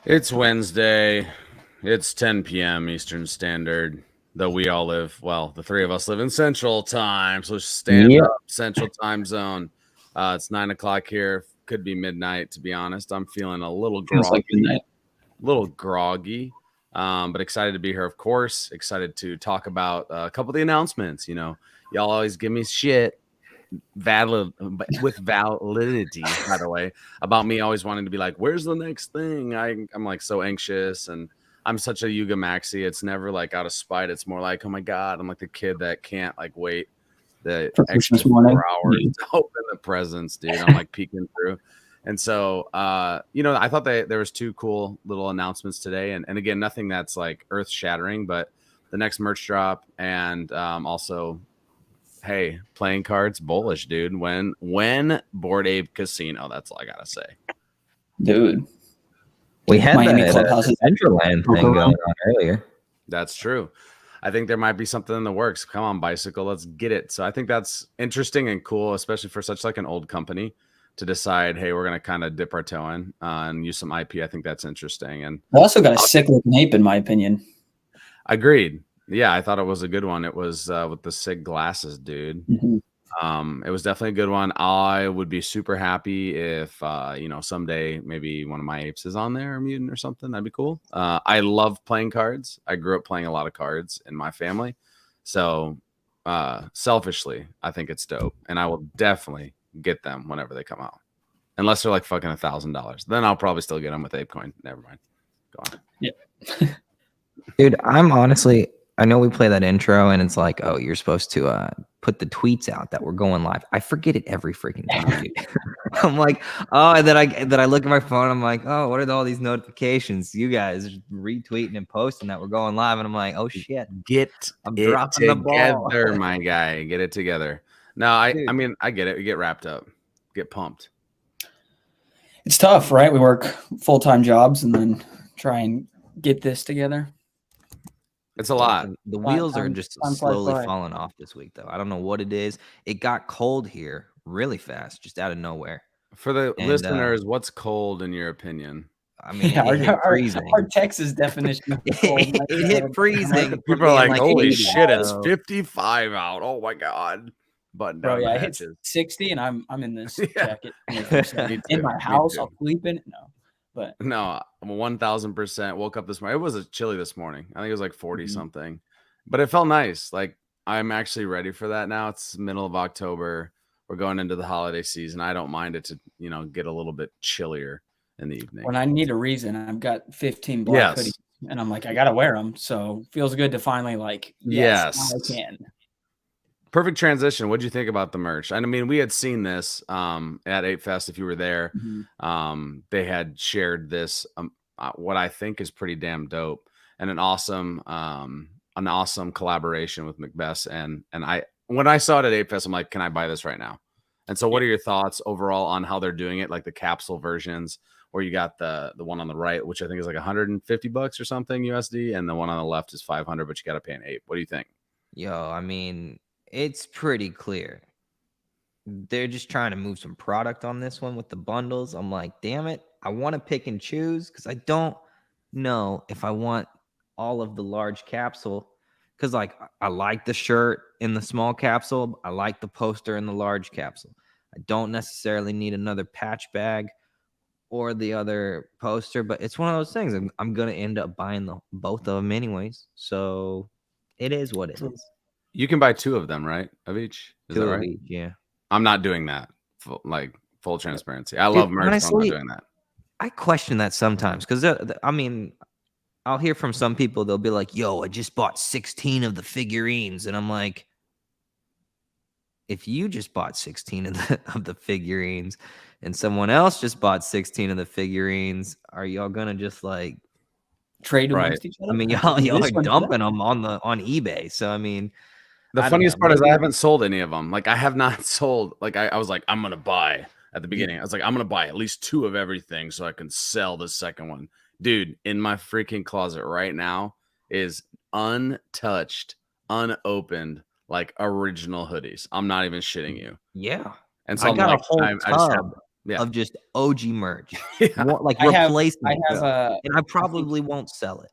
It's Wednesday. It's 10 p.m. Eastern Standard. Though we all live, well, the three of us live in Central Time. So stand up, Central Time Zone. It's 9 o'clock here. Could be midnight, to be honest. I'm feeling a little groggy. But excited to be here, of course. Excited to talk about a couple of the announcements. You know, y'all always give me shit with validity, by the way, about me always wanting to be like, where's the next thing? I'm like so anxious, and I'm such a YUGA maxi. It's never like out of spite. It's more like, oh my God, I'm like the kid that can't like wait the extra 4 hours to open the presents, dude. I'm like peeking through. And so, I thought there was 2 cool little announcements today. And again, nothing that's like earth shattering, but the next merch drop and also, hey, playing cards bullish, dude. When Bored Ape Casino, that's all I gotta say, dude. We had Miami Clubhouse Centerland thing going on earlier. That's true. I think there might be something in the works. Come on, Bicycle, let's get it. So I think that's interesting and cool, especially for such like an old company to decide, hey, we're gonna kind of dip our toe in and use some IP. I think that's interesting. And I also got a sick looking ape, in my opinion. Agreed. Yeah, I thought it was a good one. It was with the SIG glasses, dude. Mm-hmm. It was definitely a good one. I would be super happy if, someday maybe one of my apes is on there, or mutant or something. That'd be cool. I love playing cards. I grew up playing a lot of cards in my family. So selfishly, I think it's dope. And I will definitely get them whenever they come out. Unless they're like fucking $1,000. Then I'll probably still get them with ApeCoin. Never mind. Go on. Yeah. Dude, I know we play that intro and it's like, oh, you're supposed to put the tweets out that we're going live. I forget it every freaking time, dude. I'm like, oh, and then I look at my phone. I'm like, oh, what are all these notifications? You guys are retweeting and posting that we're going live, and I'm like, oh shit, I'm dropping the ball, my guy. Get it together. No, I mean, I get it. We get wrapped up, get pumped. It's tough, right? We work full-time jobs and then try and get this together. It's a lot. The wheels are just slowly falling off this week, though. I don't know what it is. It got cold here really fast, just out of nowhere. For the listeners, what's cold in your opinion? I mean, it hit freezing. Our Texas definition of cold. It hit freezing. People are like, holy shit, it's 55 out. Oh my God. Button down. Bro, yeah, it's 60 and I'm in this jacket. In my house, I'll sleep in it. No. But no, 1,000%. Woke up this morning. It was chilly this morning. I think it was like 40 something, but it felt nice. Like I'm actually ready for that now. It's middle of October. We're going into the holiday season. I don't mind it to, get a little bit chillier in the evening. When I need a reason, I've got 15 black hoodies and I'm like, I got to wear them. So feels good to finally yes, I can. Perfect transition. What'd you think about the merch? I mean, we had seen this at Ape Fest. If you were there, they had shared this, what I think is pretty damn dope, and an awesome collaboration with Macbeth. And when I saw it at Ape Fest, I'm like, can I buy this right now? And so, what are your thoughts overall on how they're doing it? Like the capsule versions, where you got the one on the right, which I think is like $150 or something USD, and the one on the left is $500, but you got to pay an ape. What do you think? Yo, I mean, it's pretty clear. They're just trying to move some product on this one with the bundles. I'm like, damn it. I want to pick and choose because I don't know if I want all of the large capsule. Because I like the shirt in the small capsule. I like the poster in the large capsule. I don't necessarily need another patch bag or the other poster, but it's one of those things. I'm going to end up buying both of them anyways. So it is what it is. You can buy 2 of them, right? Of each? Is that right? Of each, yeah. I'm not doing that. Full transparency. I love merch, honestly, but I'm not doing that. I question that sometimes because, I mean, I'll hear from some people, they'll be like, yo, I just bought 16 of the figurines. And I'm like, if you just bought 16 of the figurines and someone else just bought 16 of the figurines, are y'all going to just trade amongst each other? I mean, y'all are dumping them on eBay. So, I mean, the funniest part is I haven't sold any of them. I have not sold. I was like, I'm going to buy at the beginning. I was like, I'm going to buy at least 2 of everything so I can sell the second one. Dude, in my freaking closet right now is untouched, unopened, original hoodies. I'm not even shitting you. Yeah. And so I got a whole tub. of just OG merch. Yeah. Like I replacement. have and I probably won't sell it.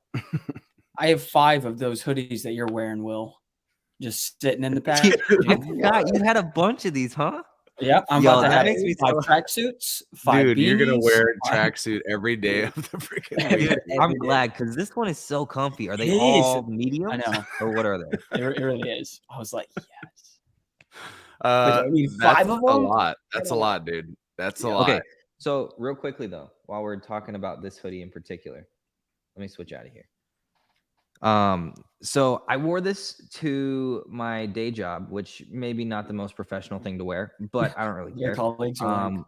I have 5 of those hoodies that you're wearing, Will. Just sitting in the pack. I forgot you had a bunch of these, huh? Yep, I'm Yo, about to that have makes me 5 so- tracksuits, 5 Dude, beanies. you're gonna wear a tracksuit every day of the freaking week. Dude, I'm glad because this one is so comfy. Are they It all is. mediums? I know. Or what are they? It really is. I was like, yes. That's 5 of a them? lot. That's a lot, dude. That's a lot. Okay, so real quickly though, while we're talking about this hoodie in particular, let me switch out of here. So I wore this to my day job, which maybe not the most professional thing to wear, but I don't really care. Your colleagues are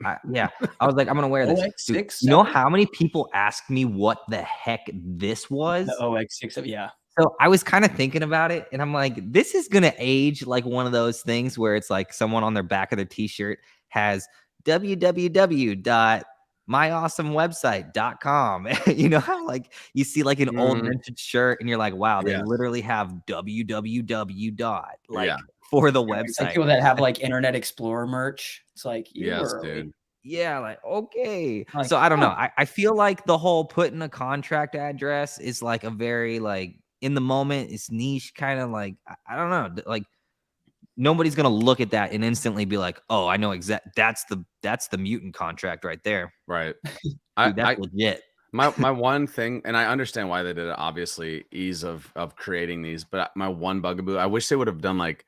like, I was like, I'm gonna wear this. Dude, OX6, you know how many people asked me what the heck this was? the OX6, yeah. So I was kind of thinking about it, and I'm like, this is gonna age like one of those things where it's like someone on their back of their t-shirt has www.myawesomewebsite.com. You know how like you see like an old vintage shirt and you're like, wow, they literally have www dot for the website. It's like people that have like Internet Explorer merch. It's like, dude. Yeah, like okay. Like, so I don't know. I feel like the whole putting a contract address is like a very like in the moment, it's niche kind of like I don't know, like nobody's gonna look at that and instantly be like, "Oh, I know that's the mutant contract right there." Right. Dude, that's legit. My one thing, and I understand why they did it. Obviously, ease of creating these, but my one bugaboo, I wish they would have done like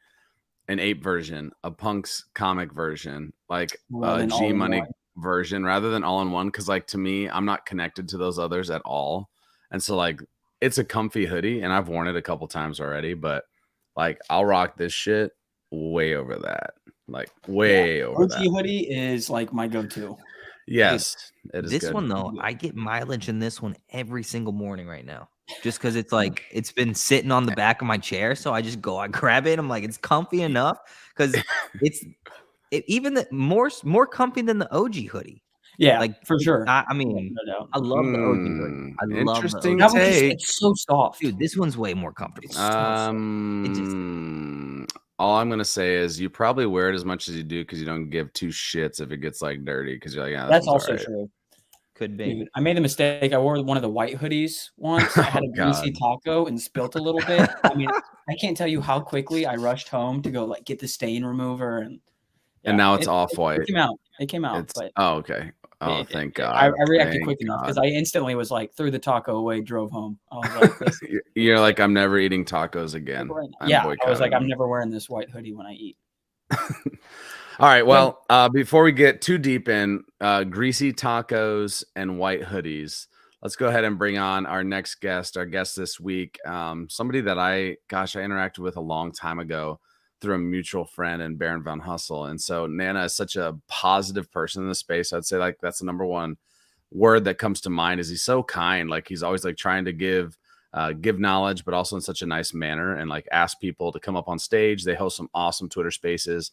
an ape version, a Punk's comic version, like a G Money version, rather than all in one. Because like to me, I'm not connected to those others at all, and so like it's a comfy hoodie, and I've worn it a couple times already, but like I'll rock this shit way over that, like way over that. Hoodie is like my go-to. Yes, it is. This good. one though, I get mileage in this one every single morning right now, just because it's like it's been sitting on the back of my chair, so I just go, I grab it. I'm like, it's comfy enough because it's even the more comfy than the OG hoodie. Yeah, like for sure. I mean, I love the OG hoodie. I love interesting the OG. take. It's so soft, dude. This one's way more comfortable. All I'm gonna say is you probably wear it as much as you do because you don't give 2 shits if it gets like dirty because you're like, yeah, that's also true. Could be. Dude, I made a mistake. I wore one of the white hoodies once. I had a greasy taco and spilt a little bit. I mean, I can't tell you how quickly I rushed home to go like get the stain remover and now it's off white. It came out. But okay. Oh, thank God. I reacted quick enough because I instantly was like, threw the taco away, drove home. I was like, you're like, I'm never eating tacos again. I was like, I'm never wearing this white hoodie when I eat. All right. Well, before we get too deep in greasy tacos and white hoodies, let's go ahead and bring on our next guest. Our guest this week, somebody that I interacted with a long time ago through a mutual friend and Baron Van Hussel. And so Nana is such a positive person in the space. I'd say like that's the number one word that comes to mind is he's so kind. Like he's always like trying to give knowledge, but also in such a nice manner and like ask people to come up on stage. They host some awesome Twitter spaces,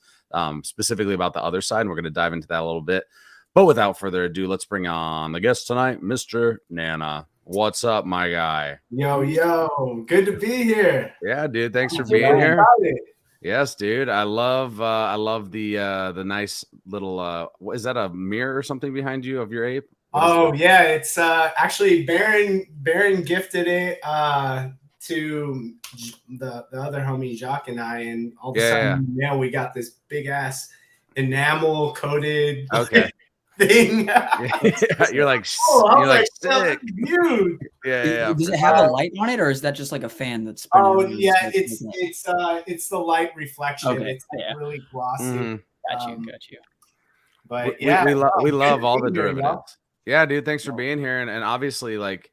specifically about the other side. And we're going to dive into that a little bit, but without further ado, let's bring on the guest tonight, Mr. Nana. What's up, my guy? Yo, good to be here. Yeah, dude. Thanks for being here. Yes, dude. I love the nice little is that a mirror or something behind you of your ape? Yeah, it's actually Baron gifted it to the other homie Jacques and I, and all of a sudden we got this big ass enamel coated thing. You're like sick, dude. Yeah. Does it have a light on it, or is that just like a fan that's spinning? Oh yeah, it's the light reflection. Okay. It's really glossy. Got you. But we love all the derivatives. Yeah, dude. Thanks for being here, and obviously like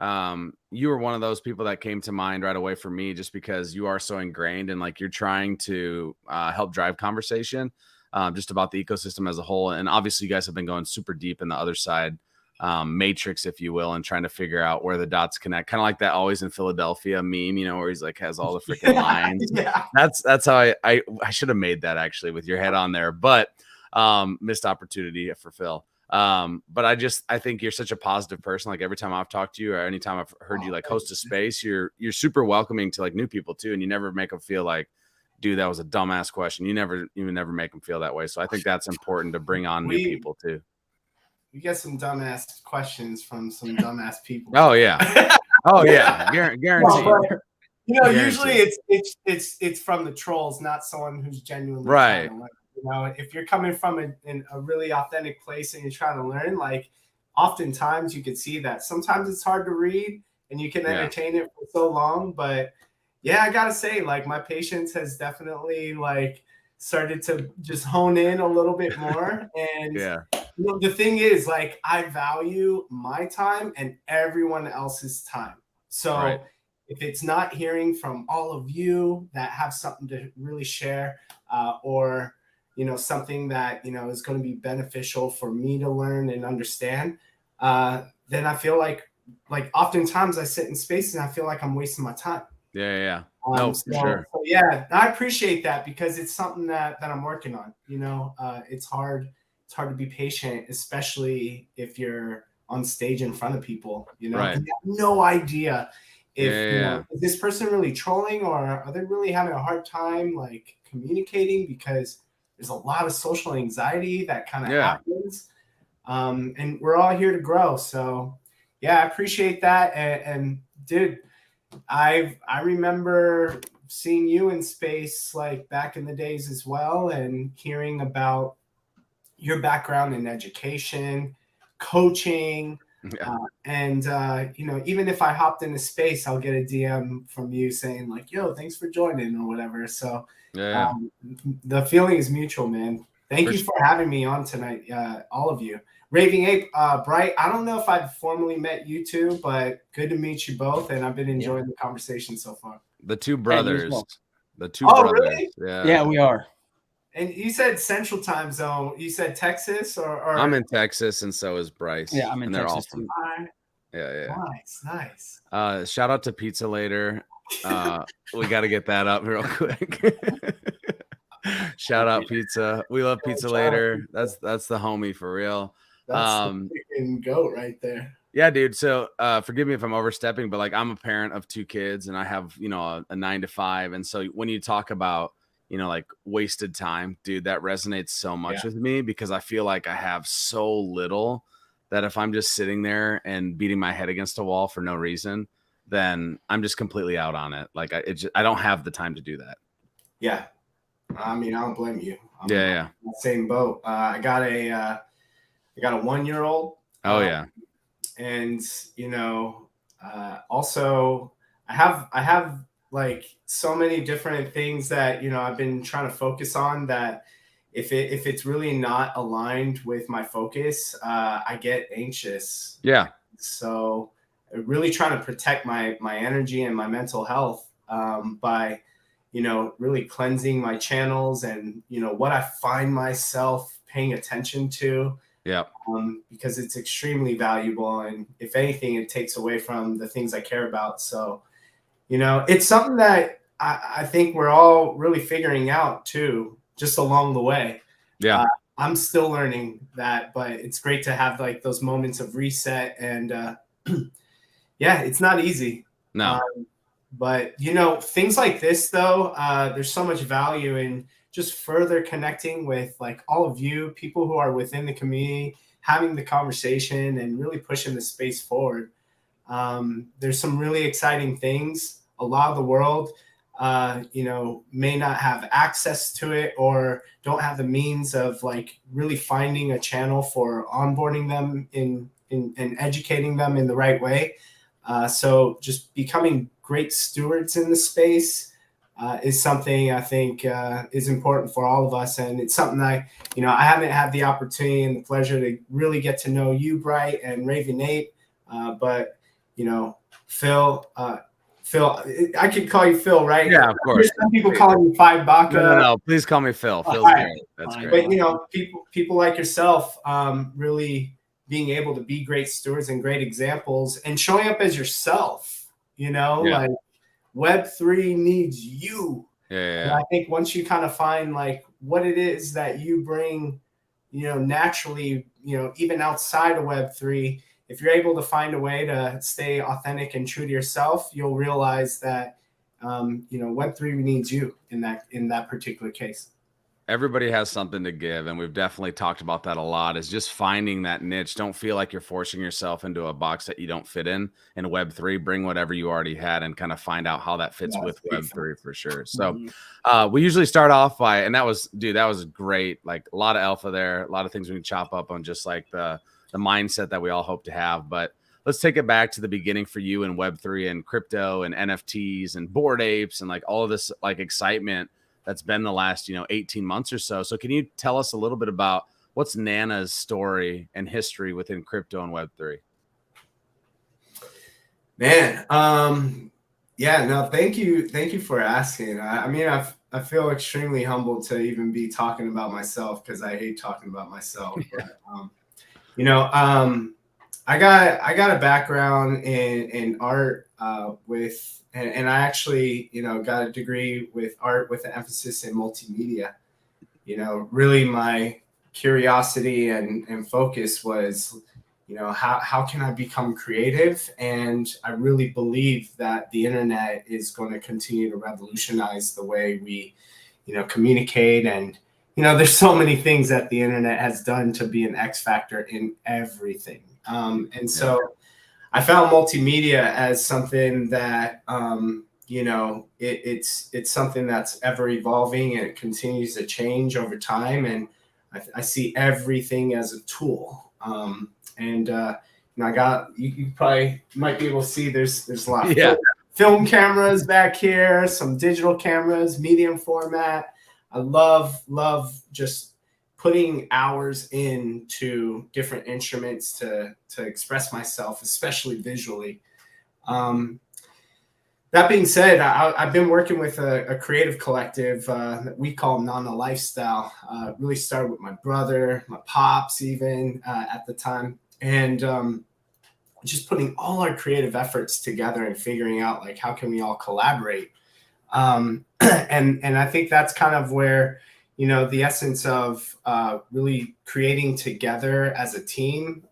you were one of those people that came to mind right away for me, just because you are so ingrained and like you're trying to help drive conversation. Just about the ecosystem as a whole. And obviously you guys have been going super deep in the other side matrix, if you will, and trying to figure out where the dots connect. Kind of like that Always in Philadelphia meme, you know, where he's like has all the freaking lines. That's how I should have made that actually with your head on there, but missed opportunity for Phil. But I think you're such a positive person. Like every time I've talked to you or anytime I've heard you like host a space, you're super welcoming to like new people too. And you never make them feel like, dude, that was a dumbass question. You never make them feel that way. So I think that's important to bring on new people too. We get some dumbass questions from some dumbass people. Oh yeah. Oh yeah. Guaranteed. You know, usually it's from the trolls, not someone who's genuinely right. trying to learn. You know, if you're coming from a really authentic place and you're trying to learn, like oftentimes you could see that sometimes it's hard to read and you can entertain it for so long. But yeah, I gotta say, like my patience has definitely like started to just hone in a little bit more. And you know, the thing is, like, I value my time and everyone else's time. So if it's not hearing from all of you that have something to really share, or you know, something that, you know, is going to be beneficial for me to learn and understand, then I feel like oftentimes I sit in space and I feel like I'm wasting my time. No, for sure. So yeah, I appreciate that because it's something that I'm working on. You know, it's hard to be patient, especially if you're on stage in front of people. You know, and you have no idea if you know, is this person really trolling or are they really having a hard time like communicating, because there's a lot of social anxiety that kind of happens. And we're all here to grow. So yeah, I appreciate that. And dude, I remember seeing you in space like back in the days as well, and hearing about your background in education, coaching, and you know, even if I hopped into space, I'll get a DM from you saying like, "Yo, thanks for joining" or whatever. So the feeling is mutual, man. Thank you for having me on tonight, all of you. Raving Ape, Bright, I don't know if I've formally met you two, but good to meet you both, and I've been enjoying the conversation so far. The two brothers. The two brothers. Really? Yeah, we are. And you said Central Time Zone. You said Texas, or I'm in Texas, and so is Bryce. Yeah, I'm in Texas too. Yeah. Nice. Shout out to Pizza Later. We got to get that up real quick. Shout out Pizza. We love Pizza Later. That's the homie for real. That's the freaking goat right there. Yeah, dude. So forgive me if I'm overstepping, but like I'm a parent of 2 kids and I have, you know, a 9 to 5. And so when you talk about, you know, like wasted time, dude, that resonates so much with me because I feel like I have so little that if I'm just sitting there and beating my head against a wall for no reason, then I'm just completely out on it. Like I don't have the time to do that. Yeah. I mean, I don't blame you. I'm in the same boat. I got a 1-year-old. Oh yeah. And you know, also I have like so many different things that, you know, I've been trying to focus on that if it's really not aligned with my focus, I get anxious. Yeah. So really trying to protect my energy and my mental health by, you know, really cleansing my channels and, you know, what I find myself paying attention to. Yeah. Because it's extremely valuable. And if anything, it takes away from the things I care about. So, you know, it's something that I think we're all really figuring out too, just along the way. Yeah. I'm still learning that, but it's great to have like those moments of reset. And yeah, it's not easy. No. But, you know, things like this, though, there's so much value in just further connecting with like all of you, people who are within the community, having the conversation and really pushing the space forward. There's some really exciting things. A lot of the world, you know, may not have access to it or don't have the means of like really finding a channel for onboarding them in educating them in the right way. So just becoming great stewards in the space is something I think is important for all of us. And it's something I haven't had the opportunity and the pleasure to really get to know you, Bright, and Raven Ape. But, you know, Phil, I could call you Phil, right? Yeah, of course. Some people call you Five Baka. No, please call me Phil. Phil's great. That's great. But, you know, people like yourself really being able to be great stewards and great examples and showing up as yourself, you know, like Web3 needs you. Yeah. And I think once you kind of find like what it is that you bring, you know, naturally, you know, even outside of Web3, if you're able to find a way to stay authentic and true to yourself, you'll realize that Web3 needs you in that particular case. Everybody has something to give, and we've definitely talked about that a lot, is just finding that niche. Don't feel like you're forcing yourself into a box that you don't fit in Web3. Bring whatever you already had and kind of find out how that fits with Web3 for sure. So we usually start off by, and that was great. Like a lot of alpha there, a lot of things we can chop up on, just like the mindset that we all hope to have. But let's take it back to the beginning for you in Web3 and crypto and NFTs and Bored Apes and like all of this like excitement that's been the last, 18 months or so. So can you tell us a little bit about what's Nana's story and history within crypto and Web3? Man, yeah, no, thank you for asking. I feel extremely humbled to even be talking about myself, because I hate talking about myself. But, I got a background in art and I actually, got a degree with art with an emphasis in multimedia. Really my curiosity and focus was, how can I become creative? And I really believe that the internet is going to continue to revolutionize the way we, communicate. And, there's so many things that the internet has done to be an X factor in everything. And so I found multimedia as something that, it's something that's ever evolving, and it continues to change over time. And I see everything as a tool. I got, you probably might be able to see there's a lot of film cameras back here, some digital cameras, medium format. I love just putting hours into different instruments to express myself, especially visually. That being said, I've been working with a creative collective that we call Nana Lifestyle. Really started with my brother, my pops even at the time. And just putting all our creative efforts together and figuring out like, how can we all collaborate? And I think that's kind of where, the essence of really creating together as a team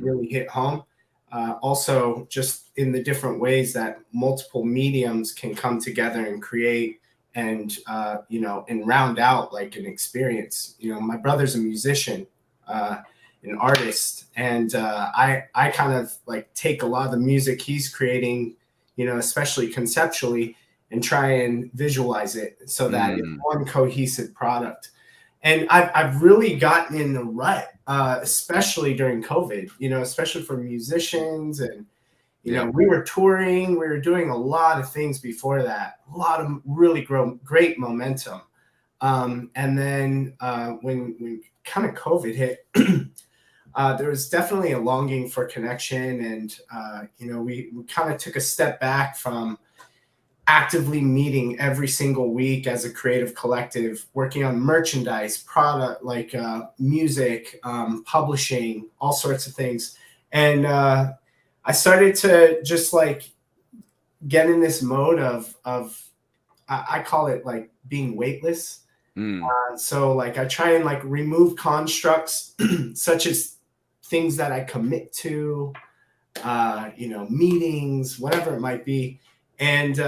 really hit home. Also, just in the different ways that multiple mediums can come together and create and, and round out like an experience. My brother's a musician, an artist, and I kind of like take a lot of the music he's creating, especially conceptually, and try and visualize it so that it's one cohesive product. And I've really gotten in the rut, especially during COVID, especially for musicians. And, we were touring, we were doing a lot of things before that, a lot of really great momentum. And then when kind of COVID hit, there was definitely a longing for connection. And, we kind of took a step back from actively meeting every single week as a creative collective, working on merchandise, product, like music, publishing, all sorts of things. And I started to just like get in this mode of I call it like being weightless. So like I try and like remove constructs such as things that I commit to, meetings, whatever it might be, and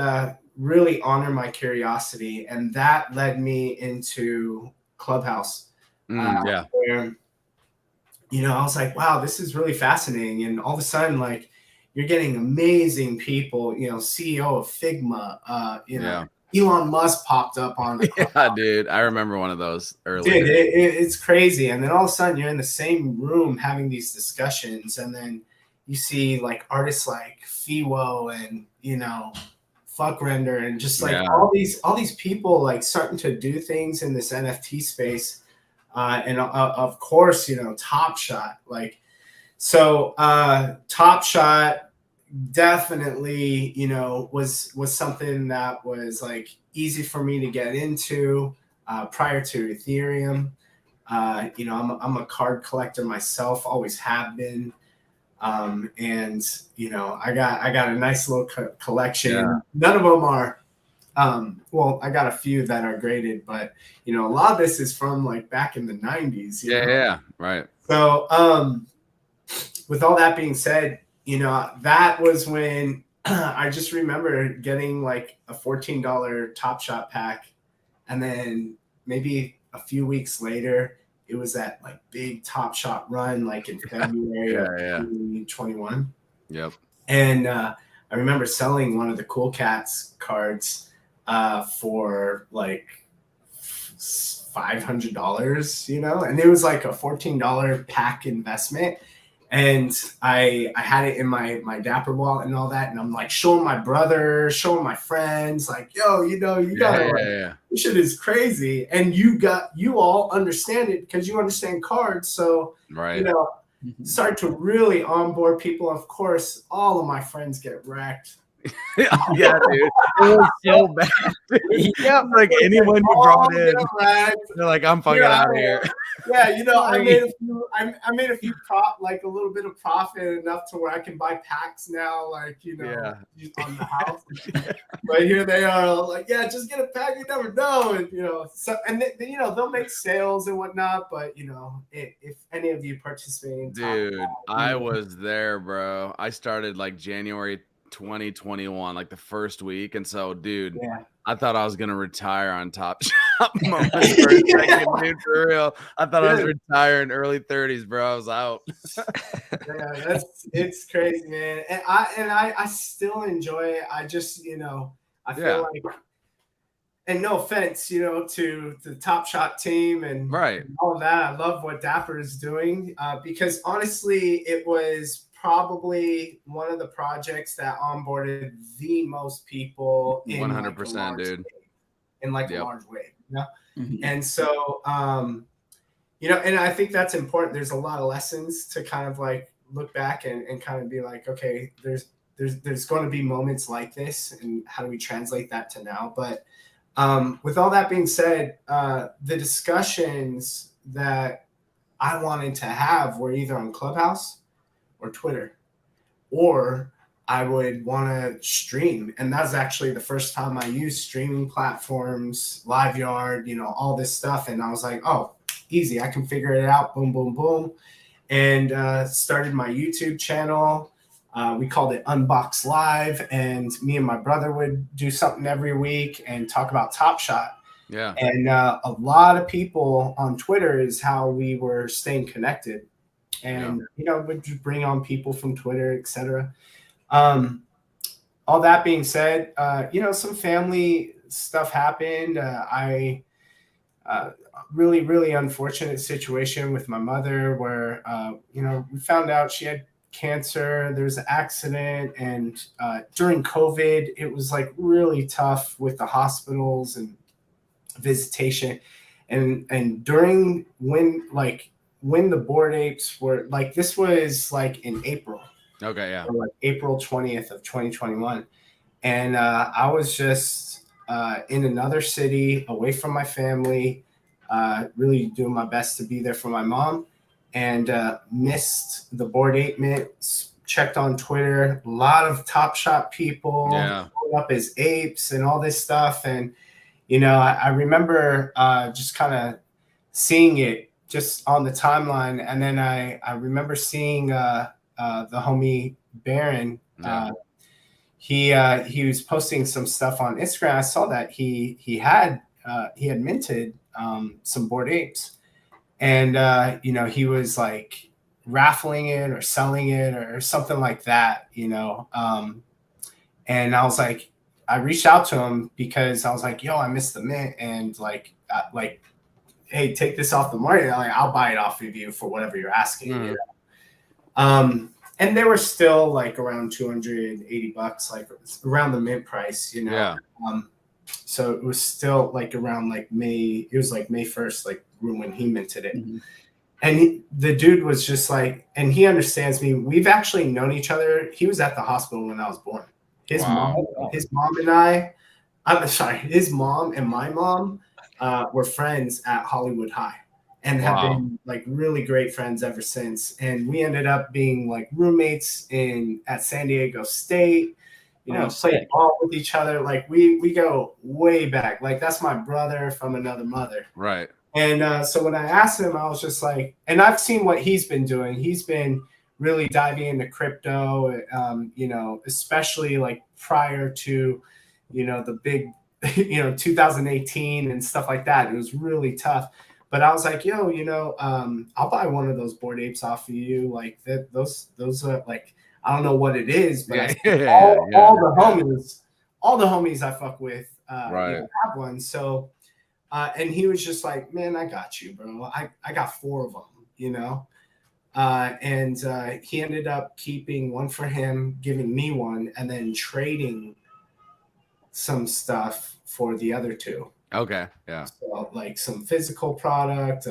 really honor my curiosity. And that led me into Clubhouse, where, I was like, wow, this is really fascinating. And all of a sudden, like, you're getting amazing people, CEO of Figma, Elon Musk popped up on. Yeah, dude, I remember one of those earlier. Dude, it's crazy. And then all of a sudden you're in the same room having these discussions, and then you see like artists like Fiwo and, Fuck Render, and just like all these people like starting to do things in this NFT space. And of course, Top Shot, like, so Top Shot definitely, was something that was like easy for me to get into prior to Ethereum. I'm a card collector myself, always have been. And I got a nice little collection. Yeah. None of them are, well, I got a few that are graded, but a lot of this is from like back in the 90s. Yeah, right. So, with all that being said, that was when I just remember getting like a $14 Top Shot pack, and then maybe a few weeks later, it was that like big Top Shot run, like in February of 2021. Yep. And I remember selling one of the Cool Cats cards for like $500, you know, and it was like a $14 pack investment. And I had it in my Dapper wallet and all that, and I'm like showing my brother, showing my friends, like, yo, you know, you gotta this shit is crazy. And you all understand it because you understand cards. So you know, start to really onboard people. Of course, all of my friends get wrecked. Yeah, dude. It was so bad. Yeah, like anyone you brought in, they're like, I'm fucking out of here. Yeah, you know, I made a few like a little bit of profit enough to where I can buy packs now, like, you know, on the house. But here they are, like, yeah, just get a pack, you never know, and you know, so and they, you know, they'll make sales and whatnot, but you know, if any of you participate, dude, I was there, bro. I started like January 2021, like the first week, and so, dude, I thought I was gonna retire on Top Shop moment for a second, dude, for real. I thought I was retiring early 30s, bro. I was out. Yeah, it's crazy, man. And I still enjoy it. I just, you know, I feel like, and no offense, you know, to the Top Shot team and all of that. I love what Dapper is doing because honestly, it was probably one of the projects that onboarded the most people in 100%, dude. In like a large way, you know? And so, you know, and I think that's important. There's a lot of lessons to kind of like look back and kind of be like, okay, there's going to be moments like this, and how do we translate that to now? But with all that being said, the discussions that I wanted to have were either on Clubhouse or Twitter, or I would want to stream. And that's actually the first time I used streaming platforms, LiveYard, you know, all this stuff. And I was like, oh, easy, I can figure it out. Boom, boom, boom. And started my YouTube channel. We called it Unbox Live. And me and my brother would do something every week and talk about Top Shot. Yeah. And a lot of people on Twitter is how we were staying connected. And, you know, would bring on people from Twitter, etc. All that being said, you know, some family stuff happened. I really, really unfortunate situation with my mother where, you know, we found out she had cancer. There's an accident. And during COVID, it was like really tough with the hospitals and visitation. And during when the Bored Apes were like, this was like in April. Okay, yeah. Or like April 20th of 2021. And I was just in another city away from my family, really doing my best to be there for my mom, and missed the Bored Ape Mint, checked on Twitter, a lot of Top Shot people up as apes and all this stuff. And, you know, I remember just kind of seeing it just on the timeline. And then I remember seeing the homie Baron. He was posting some stuff on Instagram. I saw that he had minted some Bored Apes, and you know, he was like raffling it or selling it or something like that, you know. And I was like, I reached out to him because I was like, yo, I missed the mint, and like, hey, take this off the market. Like, I'll buy it off of you for whatever you're asking. You know? And they were still like around $280, like around the mint price, you know. So it was still like around like May. It was like May 1st, like when he minted it. And the dude was just like, and he understands me. We've actually known each other. He was at the hospital when I was born. His mom and my mom were friends at Hollywood High, and have been like really great friends ever since. And we ended up being like roommates at San Diego State, you know, played ball with each other. Like we go way back. Like that's my brother from another mother. Right. And so when I asked him, I was just like, and I've seen what he's been doing. He's been really diving into crypto, you know, especially like prior to, you know, the big, you know, 2018 and stuff like that. It was really tough. But I was like, yo, you know, I'll buy one of those Bored Apes off of you. Like those are like, I don't know what it is, but all the homies I fuck with, right. you know, have one. So, and he was just like, man, I got you, bro. I got 4 of them, you know? And he ended up keeping one for him, giving me one, and then trading some stuff for the other 2. Okay. Yeah. So like some physical product,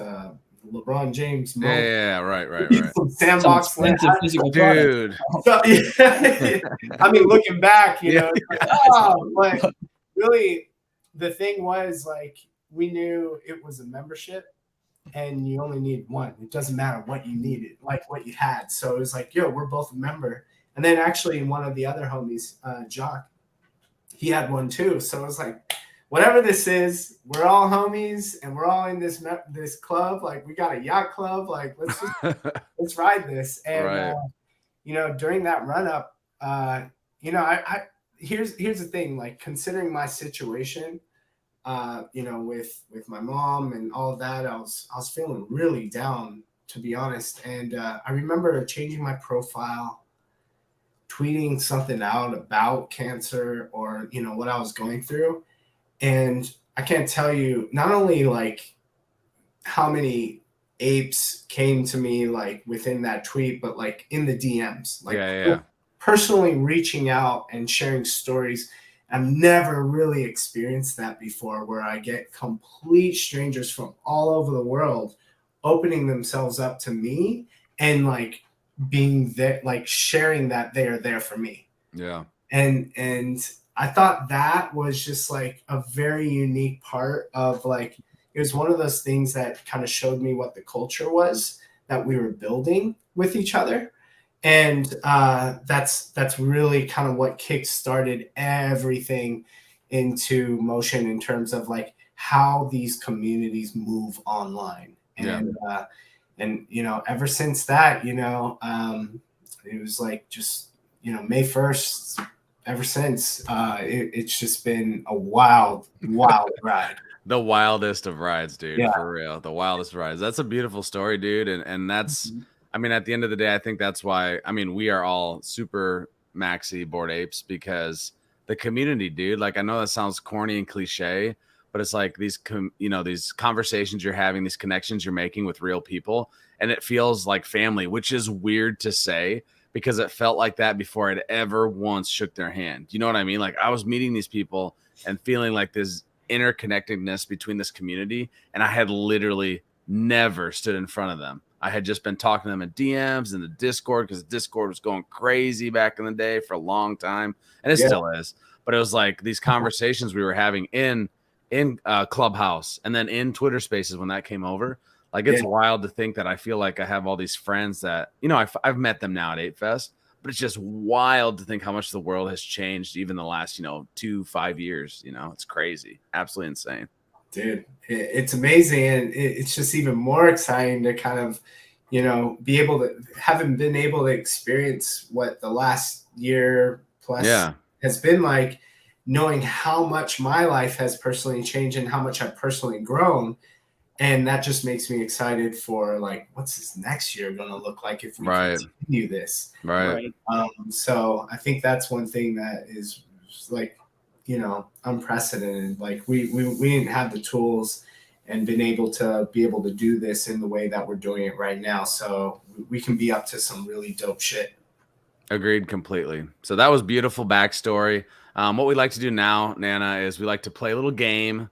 LeBron James. Yeah. Right. Some sandbox physical dude. So, yeah, I mean, looking back, you know, it's like, oh, but really, the thing was like we knew it was a membership, and you only need one. It doesn't matter what you needed, like what you had. So it was like, yo, we're both a member. And then actually, one of the other homies, Jock, he had one too. So it was like, whatever this is, we're all homies and we're all in this club. Like we got a yacht club. Like let's ride this. And you know, during that run up, you know, I here's the thing. Like considering my situation, you know, with my mom and all of that, I was feeling really down, to be honest. And I remember changing my profile, tweeting something out about cancer or, you know, what I was going through. And I can't tell you not only like how many apes came to me like within that tweet, but like in the DMs, like personally reaching out and sharing stories. I've never really experienced that before, where I get complete strangers from all over the world opening themselves up to me and like being there, like sharing that they are there for me. Yeah. And I thought that was just like a very unique part of like, it was one of those things that kind of showed me what the culture was that we were building with each other. And that's really kind of what kick-started everything into motion in terms of like how these communities move online. And you know, ever since that, you know, it was like just, you know, May 1st, ever since, it's just been a wild ride. The wildest of rides, dude. Yeah. For real. The wildest rides. That's a beautiful story, dude. And that's, I mean, at the end of the day, I think that's why, I mean, we are all super maxi Bored Apes because the community, dude, like I know that sounds corny and cliche, but it's like these, you know, these conversations you're having, these connections you're making with real people. And it feels like family, which is weird to say because it felt like that before I'd ever once shook their hand. You know what I mean? Like I was meeting these people and feeling like this interconnectedness between this community. And I had literally never stood in front of them. I had just been talking to them in DMs and the Discord because Discord was going crazy back in the day for a long time. And it still is. But it was like these conversations we were having in Clubhouse and then in Twitter Spaces when that came over. Like it's wild to think that I feel like I have all these friends that, you know, I've met them now at Ape Fest, but it's just wild to think how much the world has changed even the last, you know, 5 years. You know, it's crazy. Absolutely insane. Dude, it's amazing. And it's just even more exciting to kind of, you know, be able to, haven't been able to experience what the last year plus has been like, knowing how much my life has personally changed and how much I've personally grown. And that just makes me excited for like, what's this next year going to look like if we continue this? Right. So I think that's one thing that is like, you know, unprecedented. Like we didn't have the tools and been able to do this in the way that we're doing it right now. So we can be up to some really dope shit. Agreed completely. So that was beautiful backstory. What we like to do now, Nana, is we like to play a little game.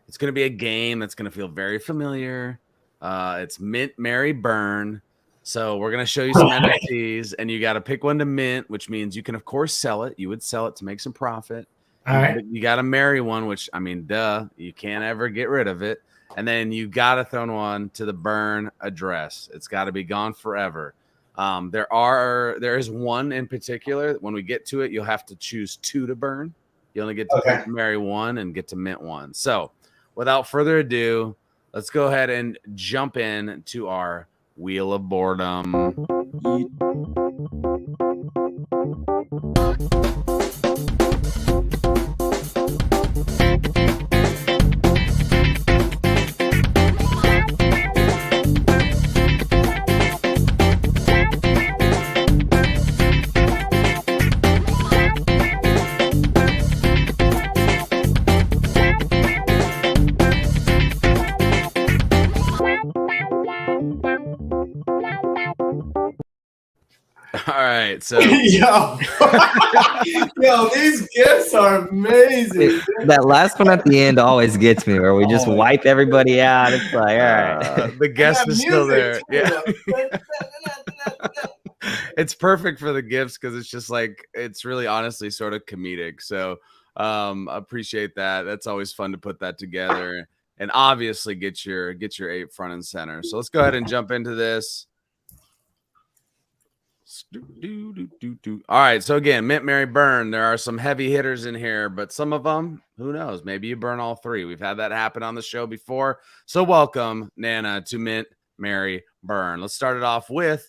It's going to be a game that's going to feel very familiar. It's Mint, Marry, Burn. So we're going to show you some NFTs, and you got to pick one to mint, which means you can, of course, sell it. You would sell it to make some profit. All right. You got to marry one, which, I mean, duh, you can't ever get rid of it. And then you got to throw one to the burn address. It's got to be gone forever. There is one in particular. When we get to it, you'll have to choose 2 to burn. You only get to marry 1 and get to mint 1. So without further ado, let's go ahead and jump in to our Wheel of Boredom. All right, so yo, these gifts are amazing. That last one at the end always gets me, where we just wipe everybody out. It's like, all right. The guest is still there. Too, Yeah. like, It's perfect for the gifts because it's just like it's really honestly sort of comedic. So appreciate that. That's always fun to put that together and obviously get your ape front and center. So let's go ahead and jump into this. All right, so again, mint, Mary, burn. There are some heavy hitters in here, but some of them, who knows? Maybe you burn all three. We've had that happen on the show before. So welcome, Nana, to mint, Mary, burn. Let's start it off with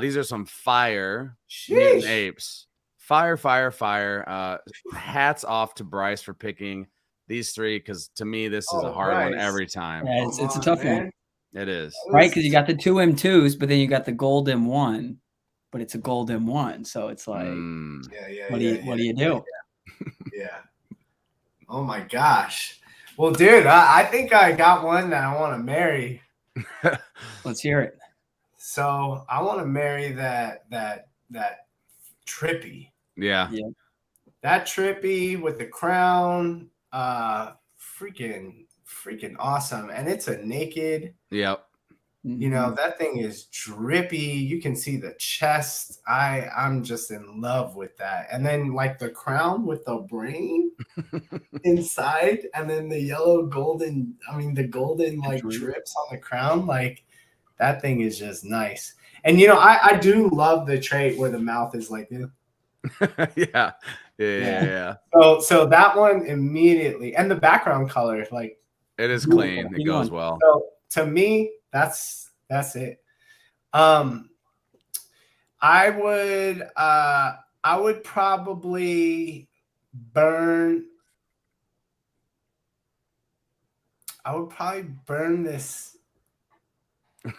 these are some fire mutant apes. Fire. Hats off to Bryce for picking these three because to me this is a hard one every time. Yeah, it's a tough one. It is. Right, because you got the 2 M2s, but then you got the gold M1, but it's a gold M1, so it's like, what do you do? Yeah. Oh my gosh. Well, dude, I think I got one that I want to marry. Let's hear it. So I want to marry that Trippy. Yeah. That Trippy with the crown, freaking awesome. And it's a naked. Yep. You know, that thing is drippy. You can see the chest. I'm just in love with that. And then like the crown with the brain inside, and then the golden like drips on the crown. Like that thing is just nice. And you know, I do love the trait where the mouth is like this. Yeah. So that one immediately, and the background color, like it is clean. It goes well. So to me, that's it. I would probably burn. I would probably burn this.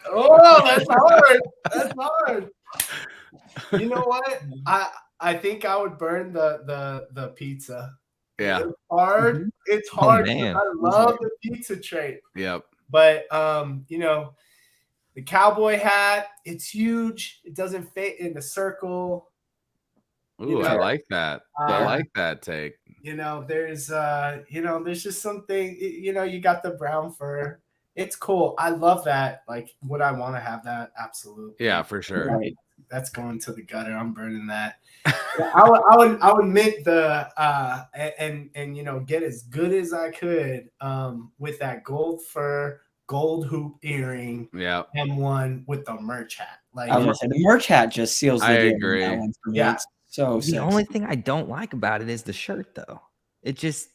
Oh, that's hard. That's hard. You know what? I think I would burn the pizza. Yeah. It's hard. It's hard. Oh, man. I love the pizza trait. Yep. But you know, the cowboy hat, it's huge. It doesn't fit in the circle. Ooh, I like that. I like that take. You know, there's just something, you know, you got the brown fur. It's cool. I love that. Like, would I want to have that? Absolutely. Yeah, for sure. Right. That's going to the gutter. I'm burning that. I would mint the and you know, get as good as I could with that gold fur, gold hoop earring, M1 with the merch hat. Like I was gonna say, the merch hat just seals the deal. Agree. That one for me. Yeah. It's so The only thing I don't like about it is the shirt, though. It just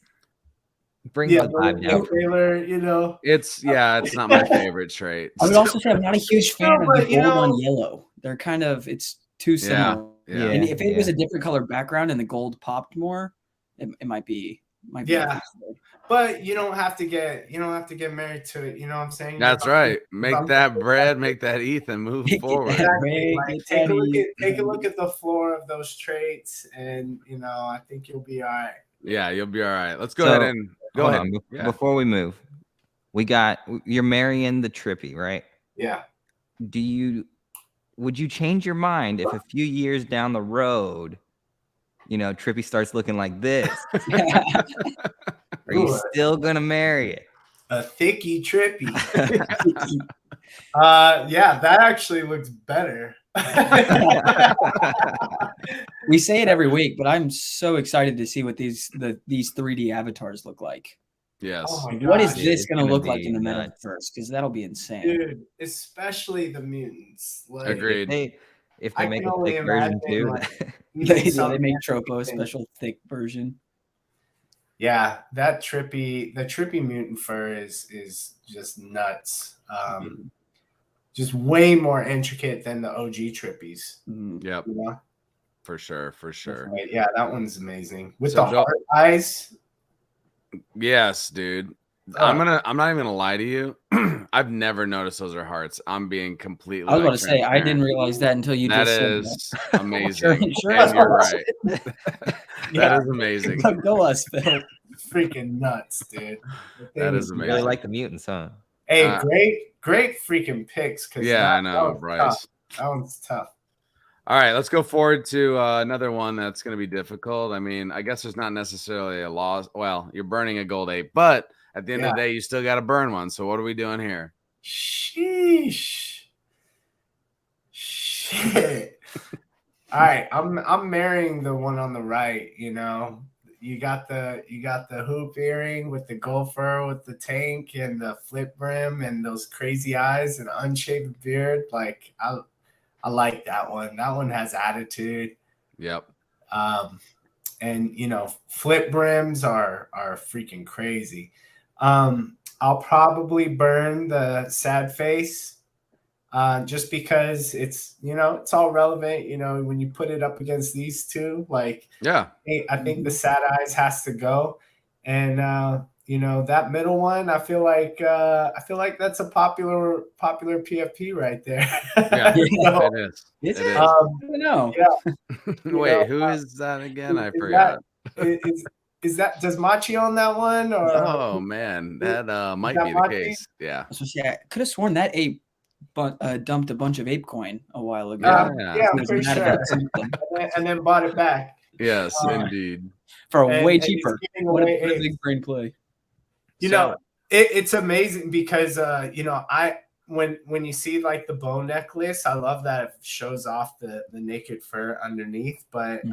brings the vibe down. trailer, you know. It's not my favorite trait. I would also say I'm not a huge fan of the but, you gold on know- yellow. They're kind of, it's too similar. Yeah. And if it was a different color background and the gold popped more, it might be. Yeah. But you don't have to get married to it. You know what I'm saying? That's right. Make that bread, make that Ethan move forward. Exactly. Like, take a look at the floor of those traits, and you know, I think you'll be all right. Yeah, you'll be all right. Let's go ahead and go ahead. Before we move, you're marrying the Trippy, right? Yeah. Would you change your mind if a few years down the road, you know, Trippy starts looking like this? Are you still gonna marry it? A thicky Trippy. Yeah, that actually looks better. We say it every week, but I'm so excited to see what these 3D avatars look like. Yes. Oh my What is gosh, this going to gonna look like be in the nuts. metaverse? Because that'll be insane. dude? Especially the mutants. Like, Agreed. If I they make can a only thick version imagine, too. like, They something make that Tropo a you can- special thick version. Yeah, the trippy mutant fur is just nuts. just way more intricate than the OG Trippies. Yep. You know? For sure. Yeah, that one's amazing. With So the heart eyes. Yes, dude. I'm not even gonna lie to you. I've never noticed those are hearts. I'm being completely. I was about to say I didn't realize that until you that just said is amazing. Sure and you're right. That is amazing. Go us, Phil. Freaking nuts, dude. That is You amazing. really like the mutants, huh? Hey, great freaking picks. Yeah, I know, Bryce. That one's tough. All right, let's go forward to another one that's going to be difficult. I mean, I guess there's not necessarily a loss. Well, you're burning a gold ape, but at the end of the day, you still got to burn one. So what are we doing here? Sheesh. Shit. All right, I'm marrying the one on the right. You know, you got the hoop earring with the gopher with the tank and the flip brim and those crazy eyes and unshaved beard. Like I like that one. That one has attitude. Yep. And you know, flip brims are freaking crazy. I'll probably burn the sad face, just because it's, you know, it's all relevant. You know, when you put it up against these two, like, yeah, I think the sad eyes has to go, and you know, that middle one, I feel like that's a popular PFP right there. Yeah, so, it is. Is it? Is. I don't know. Yeah. Wait, who is that again? I forgot. Is that, does Machi own that one? Or oh man, that might be the case. Yeah. So, I could have sworn that ape dumped a bunch of ape coin a while ago. Yeah, I'm pretty sure. and then bought it back. Yes, indeed. For way cheaper. What a big brain play. You know, it's amazing because you know, when you see like the bow necklace, I love that it shows off the naked fur underneath, but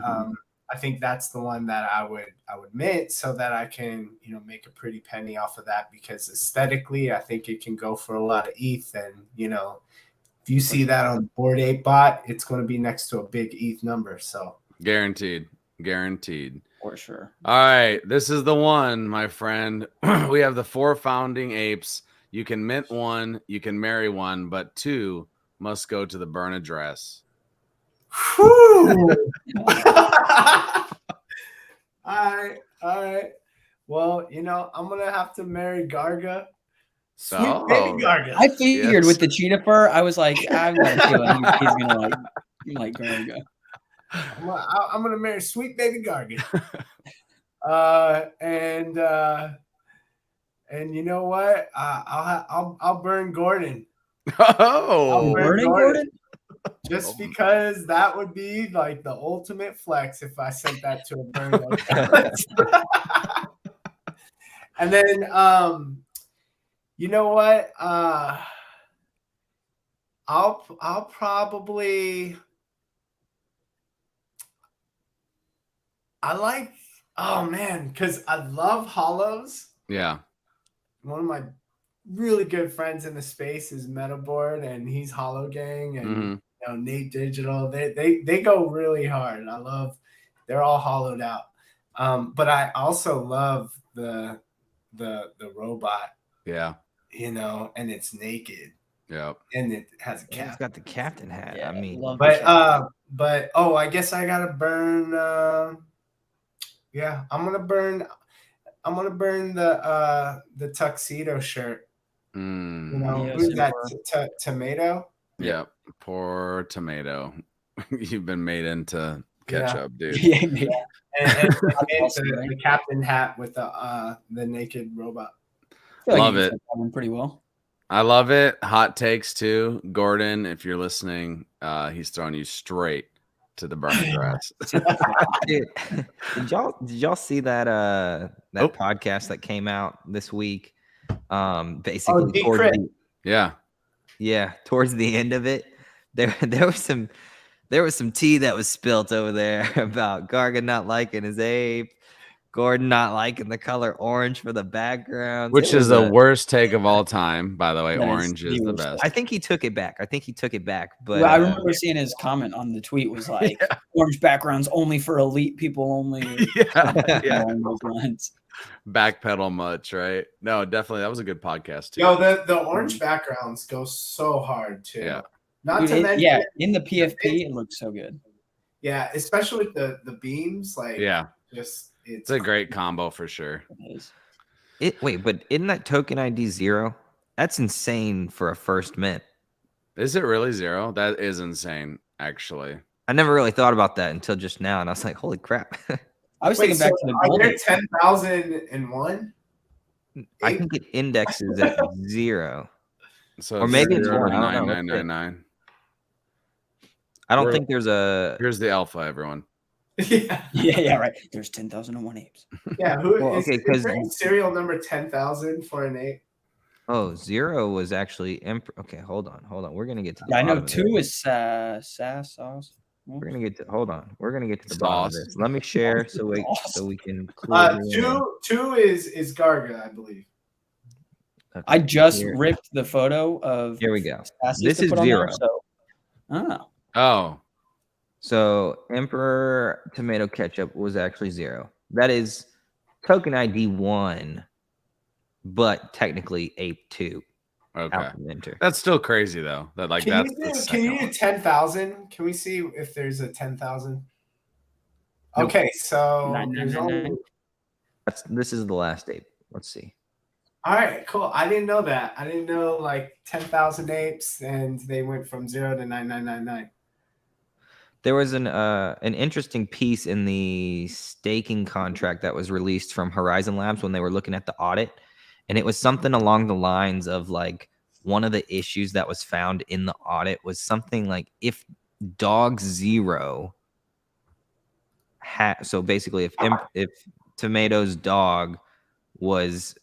I think that's the one that I would mint so that I can, you know, make a pretty penny off of that, because aesthetically I think it can go for a lot of ETH, and you know, if you see that on Bored Ape Bot, it's going to be next to a big ETH number. So guaranteed. For sure. All right, this is the one, my friend. We have the 4 founding apes. You can mint one, you can marry one, but 2 must go to the burn address. All right. Well, you know, I'm gonna have to marry Garga. Sweet baby Garga. I figured with the cheetah fur, I was like, I've got a feeling he's gonna like Garga. I'm gonna marry sweet baby Garga. And you know what? I'll burn Gordon. Oh, burning Gordon? Just because that would be like the ultimate flex if I sent that to a burn. And then you know what? I'll probably, oh man, because I love hollows. Yeah. One of my really good friends in the space is Metaboard, and he's Hollow Gang, and you know, Nate Digital. They go really hard. They're all hollowed out. But I also love the robot. Yeah. You know, and it's naked. Yeah. And it has a cap. It's got the captain hat. Yeah, I mean, but oh, I guess I gotta burn. Yeah, I'm gonna burn the tuxedo shirt. You know, who's that? Tomato. Yeah, poor tomato. You've been made into ketchup, dude. Yeah. And the captain hat with the naked robot. Love it. Pretty well. I love it. Hot takes too. Gordon, if you're listening, he's throwing you straight to the burning grass. Dude, did y'all see that podcast that came out this week? Basically towards the end of it, there was some tea that was spilt over there about Garga not liking his ape, Gordon not liking the color orange for the background, which is the worst take of all time, by the way. Orange is the best. I think he took it back. But I remember seeing his comment on the tweet was like, orange backgrounds only for elite people only. Yeah. backpedal much, right? No, definitely. That was a good podcast too. Yo, the orange backgrounds go so hard too. Yeah. Not Dude, to mention, in the PFP, it looks so good. yeah, especially with the beams, like Yeah. just It's a great combo for sure. It is. Wait, but isn't that token ID 0? That's insane for a first mint. Is it really 0? That is insane, actually. I never really thought about that until just now, and I was like, holy crap. I was thinking back to the are gold. there 10,001? I think it indexes at 0. So Or maybe it's 0 1. to I don't know. 9999. I don't think there's a. Here's the alpha, everyone. Yeah, right. There's 10,001 apes. Yeah, Well, is there a serial number 10,000 for an ape? Oh, 0 was actually. Okay, hold on. We're gonna get to the I know bottom of 2 this. is sass sauce. We're gonna get to. Hold on. We're gonna get to the Sauce. bottom of this. Let me share so we can. Two is Garga, I believe. Okay, I just here. ripped the photo of. Here we go. Sassy This to is put on there, 0. so. Oh, So Emperor Tomato Ketchup was actually 0. That is token ID 1, but technically ape 2. okay. Out the enter. That's still crazy though. That like Can that's you do 10,000? Can we see if there's a 10,000? Okay, so there's only. This is the last ape. Let's see. All right, cool. I didn't know that. I didn't know like 10,000 apes, and they went from 0 to 9999. There was an interesting piece in the staking contract that was released from Horizon Labs when they were looking at the audit, and it was something along the lines of like one of the issues that was found in the audit was something like if dog 0 so basically if Tomato's dog was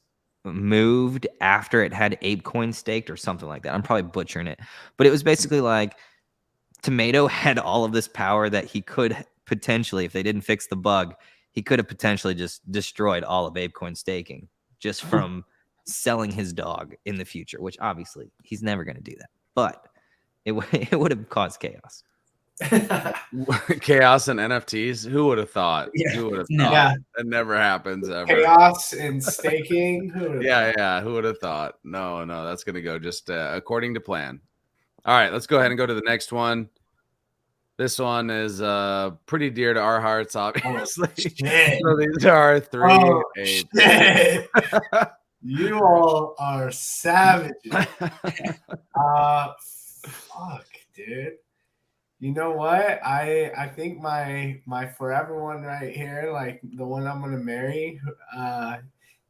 moved after it had ApeCoin staked or something like that. I'm probably butchering it, but it was basically like Tomato had all of this power that he could potentially, if they didn't fix the bug, he could have potentially just destroyed all of ApeCoin staking just from selling his dog in the future, which obviously he's never going to do that, but it would have caused chaos. Chaos and NFTs. Who would have thought? Yeah. Who would have No. thought? Yeah. It never happens ever. Chaos and staking. Yeah. Who would have thought? No, that's gonna go just according to plan. All right, let's go ahead and go to the next one. This one is pretty dear to our hearts, obviously. So these are 3 apes. Shit. You all are savages. Fuck, dude. You know what? I think my forever one right here, like the one I'm gonna marry,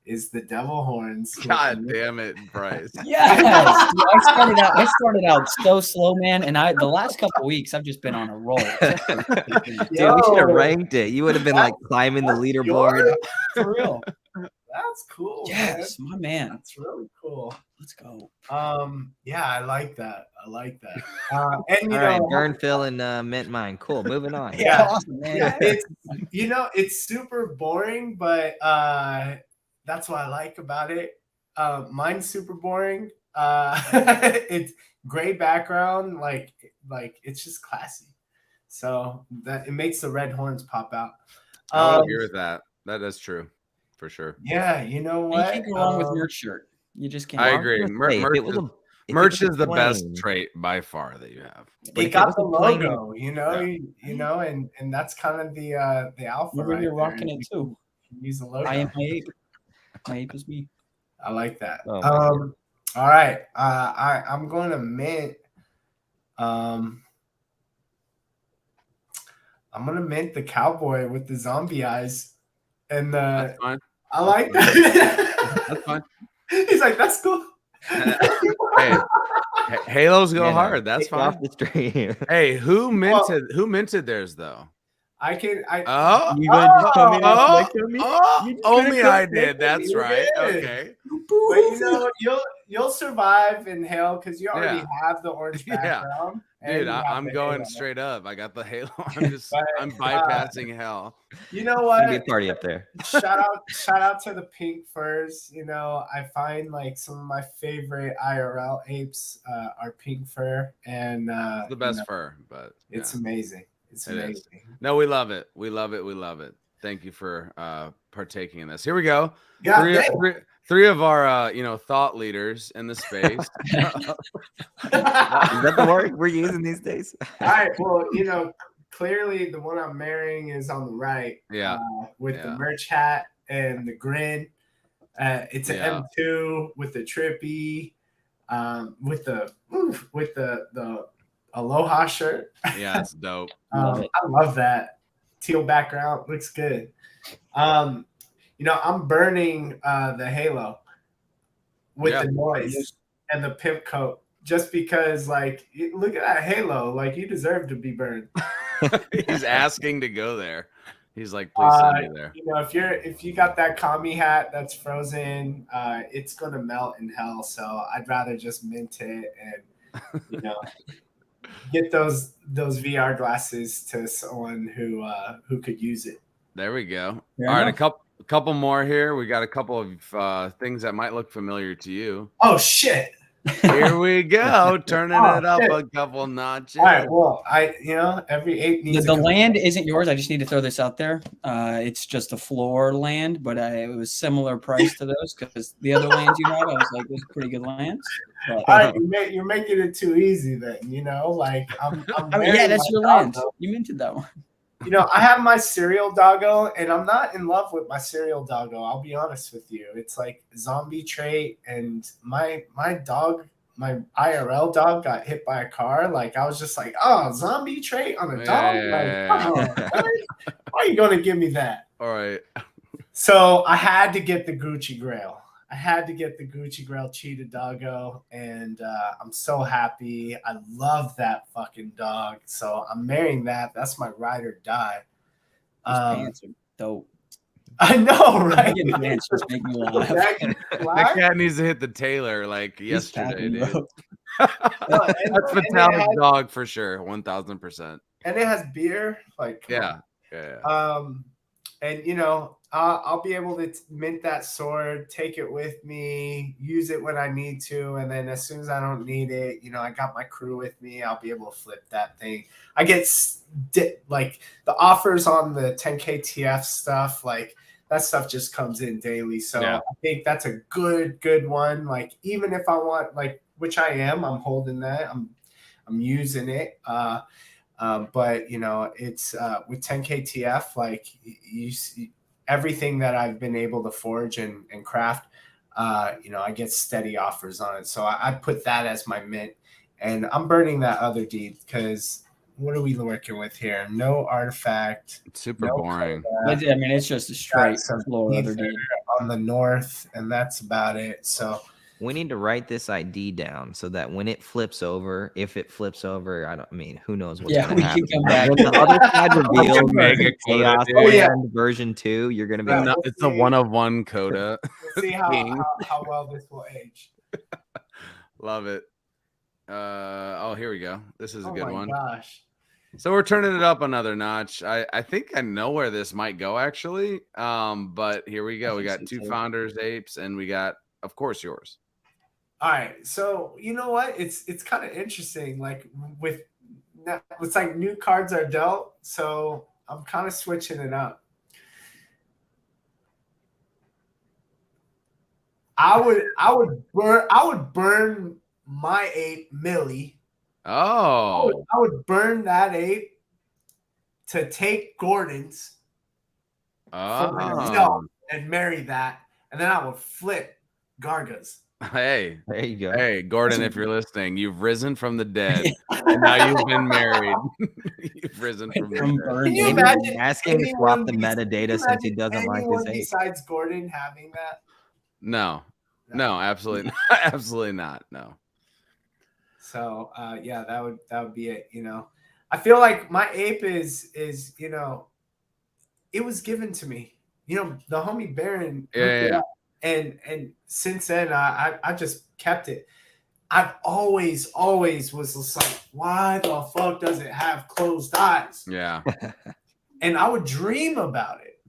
is the devil horns. God damn it, Bryce. Yes. I started out so slow, man, and the last couple weeks I've just been on a roll. Dude, we should have ranked it. You would have been like climbing the leaderboard. For real. That's cool. Yes, man. my man. That's really cool. Let's go. Yeah, I like that. And All right, Burn, Phil, and Mint Mine. Cool. Moving on. Yeah, Awesome, man. yeah. It's super boring, but that's what I like about it. Mine's super boring. It's gray background, like it's just classy. So that it makes the red horns pop out. I would agree with that. That is true, for sure. Yeah, you know what? You can't go wrong with merch shirt. You just can't. I agree. Merch is the best trait by far that you have. It got the logo, and that's kind of the alpha. Right, you're rocking it too. Use the logo. I am my ape. My ape is me. I like that. Oh, all right. I'm going to mint. I'm gonna mint the cowboy with the zombie eyes, and That's fine. I like that. That's fine. He's like, that's cool. Hey, Halos go hard. That's fine. Off the stream. Hey, who minted theirs though? You gonna just come in and only I did. That's right. Okay. But you'll survive in hell because you already have the orange background. Dude, I'm going straight up. I got the halo. I'm bypassing hell. You know what? Be a party up there. Shout out to the pink furs. I find like some of my favorite IRL apes are pink fur, and it's the best fur, but it's amazing. It's amazing. No, we love it. We love it. We love it. Thank you for partaking in this. Here we go. God Three of our thought leaders in the space. Is that the word we're using these days? All right. Well, clearly the one I'm marrying is on the right. Yeah. With the merch hat and the grin. It's an M2 with the trippy, with the Aloha shirt. Yeah, it's dope. Love it. I love that teal background. Looks good. I'm burning the halo with the noise and the pimp coat, just because, like, look at that halo. Like, you deserve to be burned. He's asking to go there. He's like, please send me there. If you got that commie hat that's frozen, it's gonna melt in hell. So I'd rather just mint it and get those VR glasses to someone who could use it. There we go. Fair All right, enough. a couple more here. We got a couple of things that might look familiar to you. Oh shit! Here we go, turning it up shit. a couple notches. All right. Well, every ape needs The land isn't yours. I just need to throw this out there. It's just a floor land, but it was similar price to those because the other lands you had, I was like, those are pretty good lands. But, All right, you're making it too easy then. Like I'm I mean, yeah, that's your land. You minted that one. I have my cereal doggo, and I'm not in love with my cereal doggo. I'll be honest with you. It's like zombie trait, and my dog, my IRL dog, got hit by a car. Like, I was just like, oh, zombie trait on a dog? Yeah. Like, come on, really? Why are you gonna give me that? All right. So I had to get the Gucci Grail. I had to get the Gucci Grail Cheetah Doggo, and I'm so happy. I love that fucking dog. So I'm marrying that. That's my ride or die. Those pants are dope. I know, right? Pants just make me laugh. That cat needs to hit the tailor like yesterday, dude. That's and Vitalik's dog for sure, 1000%. And it has beer, like yeah. And I'll be able to mint that sword, take it with me, use it when I need to, and then as soon as I don't need it, I got my crew with me. I'll be able to flip that thing. I get like the offers on the 10K TF stuff, like that stuff just comes in daily. So I think that's a good one. Like, even if I want, like, which I am, I'm holding that. I'm using it. But it's with 10K TF, like, you see everything that I've been able to forge and craft, I get steady offers on it. So I put that as my mint, and I'm burning that other deed because what are we working with here? No artifact. It's super boring. I mean, it's just a straight floor other deed on the north, and that's about it. So we need to write this ID down so that when it flips over, if it flips over, who knows what's going to happen. Can come back. When the other side reveals Mega Chaos Land version 2, you're going to be it's a 1-of-1 coda. We'll see how well this will age. Love it. Here we go. This is a good one. Gosh. So we're turning it up another notch. I think I know where this might go, actually. But here we go. We got two Founders apes, and we got, of course, yours. All right, so you know what? It's kind of interesting. Like, it's like new cards are dealt, so I'm kind of switching it up. I would burn my ape Millie. Oh, I would burn that ape to take Gordon's for myself and marry that, and then I would flip Garga's. Hey, there you go. Hey, Gordon, if you're listening, you've risen from the dead, and now you've been married. You've risen from the dead. Can you imagine asking to swap the metadata since he doesn't like his ape? Besides Gordon having that? No, absolutely, absolutely not. No. So that would be it. I feel like my ape is it was given to me. The homie Baron. Yeah. And since then, I just kept it. I've always was just like, why the fuck does it have closed eyes? Yeah. And I would dream about it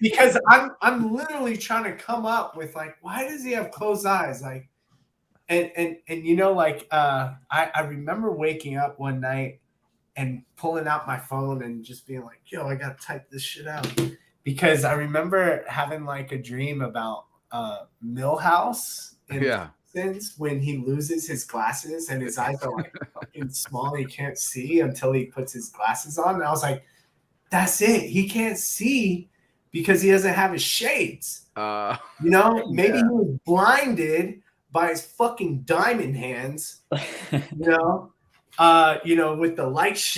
because I'm literally trying to come up with, like, why does he have closed eyes? Like, and I remember waking up one night and pulling out my phone and just being like, yo, I gotta type this shit out. Because I remember having like a dream about Millhouse in Simpsons when he loses his glasses and his eyes are like fucking small, he can't see until he puts his glasses on. And I was like, that's it. He can't see because he doesn't have his shades. You know, maybe he was blinded by his fucking diamond hands, you know, with the light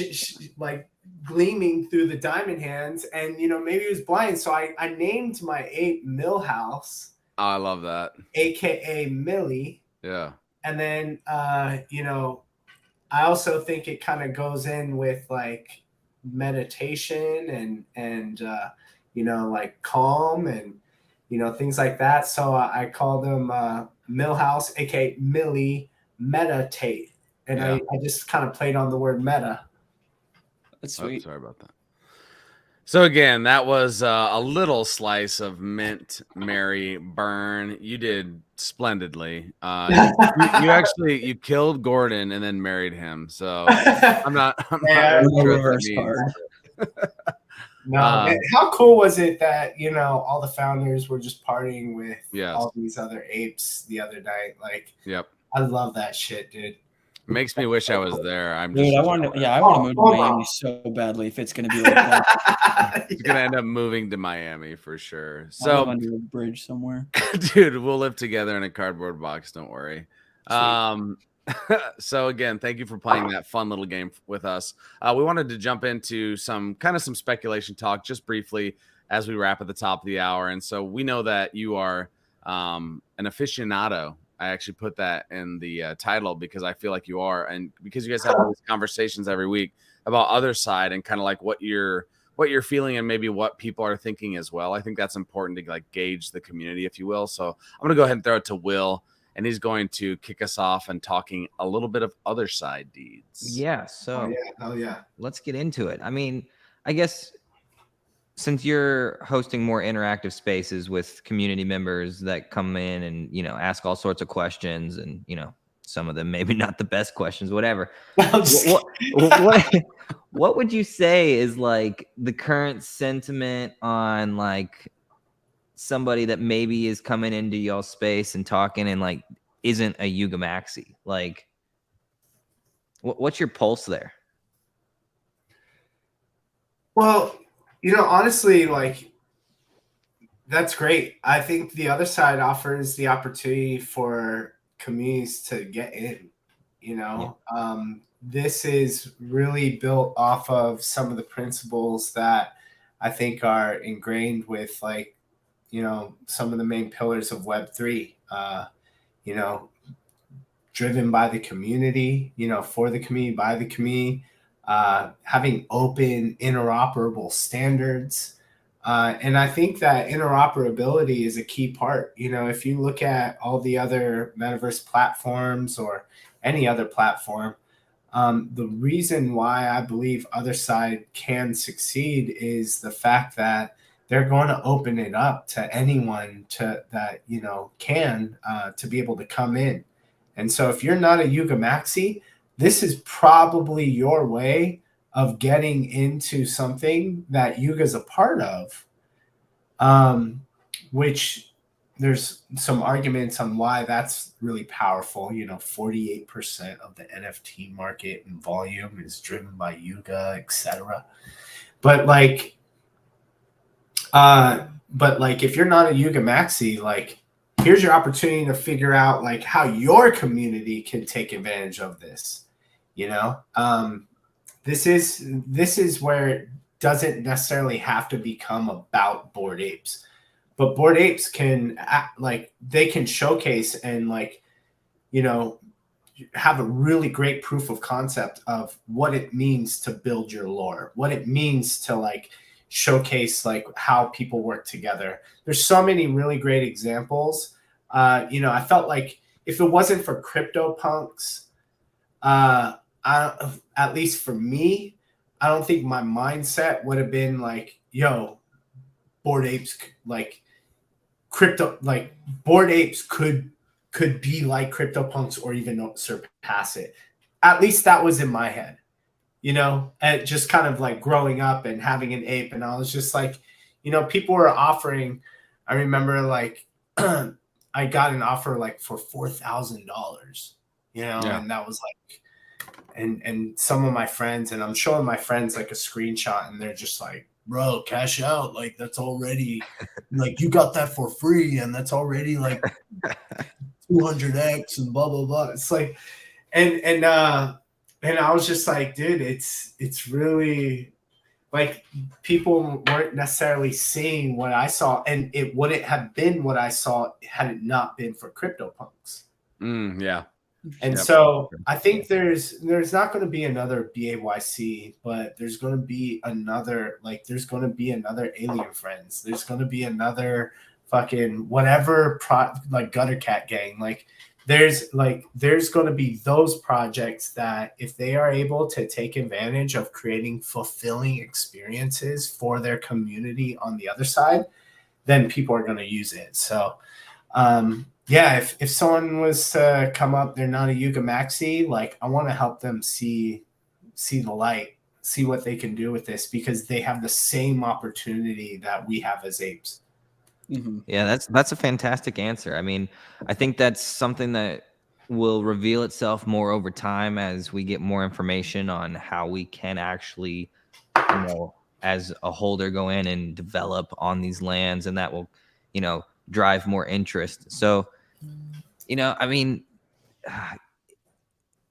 like gleaming through the diamond hands, and you know, maybe he was blind. So I named my ape Millhouse. Oh, I love that. AKA Millie. Yeah. And then you know, I also think it kind of goes in with like meditation and you know, like calm and you know, things like that. So I called him Millhouse, aka Millie Meditate. And I just kind of played on the word meta. That's sweet. Oh, sorry about that. So again, that was a little slice of Mint Mary Burn. You did splendidly. You killed Gordon and then married him. So I'm not really sure what that means. No, man, how cool was it that, you know, all the founders were just partying with all these other apes the other night? Like, I love that shit, dude. Makes me wish I was there. I want to move to Miami so badly if it's going to be like that. It's going to end up moving to Miami for sure. So under a bridge somewhere. Dude, we'll live together in a cardboard box. Don't worry. So again, thank you for playing that fun little game with us. We wanted to jump into some speculation talk just briefly as we wrap at the top of the hour. And so we know that you are an aficionado. I actually put that in the title because I feel like you are, and because you guys have these conversations every week about Otherside and kind of like what you're feeling and maybe what people are thinking as well. I think that's important to like gauge the community, if you will. So I'm going to go ahead and throw it to Will. And he's going to kick us off and talking a little bit of Otherside deeds. Yeah. So let's get into it. I mean, I guess since you're hosting more interactive spaces with community members that come in and, you know, ask all sorts of questions and, you know, some of them maybe not the best questions, whatever. What would you say is like the current sentiment on like somebody that maybe is coming into y'all space and talking and like isn't a YUGA maxi? Like what's your pulse there? Well, you know, honestly, like that's great. I think the Otherside offers the opportunity for communities to get in, you know. This is really built off of some of the principles that I think are ingrained with like, you know, some of the main pillars of Web3, you know, driven by the community, you know, for the community, by the community, having open, interoperable standards. And I think that interoperability is a key part. You know, if you look at all the other metaverse platforms or any other platform, the reason why I believe Otherside can succeed is the fact that they're going to open it up to anyone that, you know, can to be able to come in. And so if you're not a YUGA maxi, this is probably your way of getting into something that YUGA is a part of, which there's some arguments on why that's really powerful. You know, 48% of the NFT market in volume is driven by YUGA, etc. But like, if you're not a YUGA maxi, like here's your opportunity to figure out like how your community can take advantage of this. You know, this is where it doesn't necessarily have to become about Bored Apes, but Bored Apes can they can showcase and like, you know, have a really great proof of concept of what it means to build your lore, what it means to like showcase like how people work together. There's so many really great examples. You know, I felt like if it wasn't for CryptoPunks, at least for me, I don't think my mindset would have been like, yo, Bored Apes, like crypto, like Bored Apes could be like CryptoPunks or even surpass it. At least that was in my head. you know, at just kind of like growing up and having an ape. And I was just like, you know, people were offering, I remember like I got an offer like for $4,000, you know, and that was like, and some of my friends, and I'm showing my friends like a screenshot, and they're just like, bro, cash out. Like that's already like you got that for free, and that's already like 200x and blah blah blah. It's like, and I was just like, dude, it's really like people weren't necessarily seeing what I saw, and it wouldn't have been what I saw had it not been for CryptoPunks. Yeah. And so I think there's not going to be another BAYC, but there's going to be another, like there's going to be another Alien Friends. There's going to be another fucking whatever like Gutter Cat Gang. Like there's going to be those projects that if they are able to take advantage of creating fulfilling experiences for their community on the other side, then people are going to use it. So, yeah, if someone was to come up, they're not a Yuga Maxi, like I want to help them see the light, see what they can do with this, because they have the same opportunity that we have as apes. Mm-hmm. Yeah, that's a fantastic answer. I mean, I think that's something that will reveal itself more over time as we get more information on how we can actually, you know, as a holder, go in and develop on these lands, and that will, you know, drive more interest. So, you know, I mean,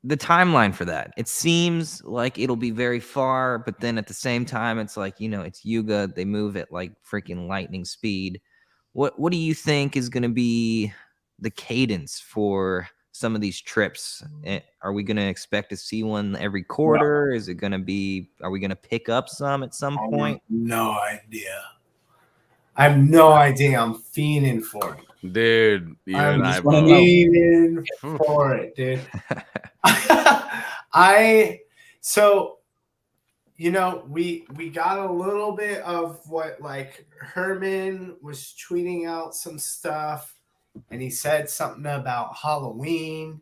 the timeline for that, it seems like it'll be very far, but then at the same time, it's like, you know, it's Yuga. They move at like freaking lightning speed. What do you think is going to be the cadence for some of these trips? Are we going to expect to see one every quarter? Is it going to be, are we going to pick up some at some point? No idea. I have no idea. I'm fiending for it. Dude, I'm fiending for it, dude. So, you know, we got a little bit of what like Herman was tweeting out some stuff, and he said something about Halloween.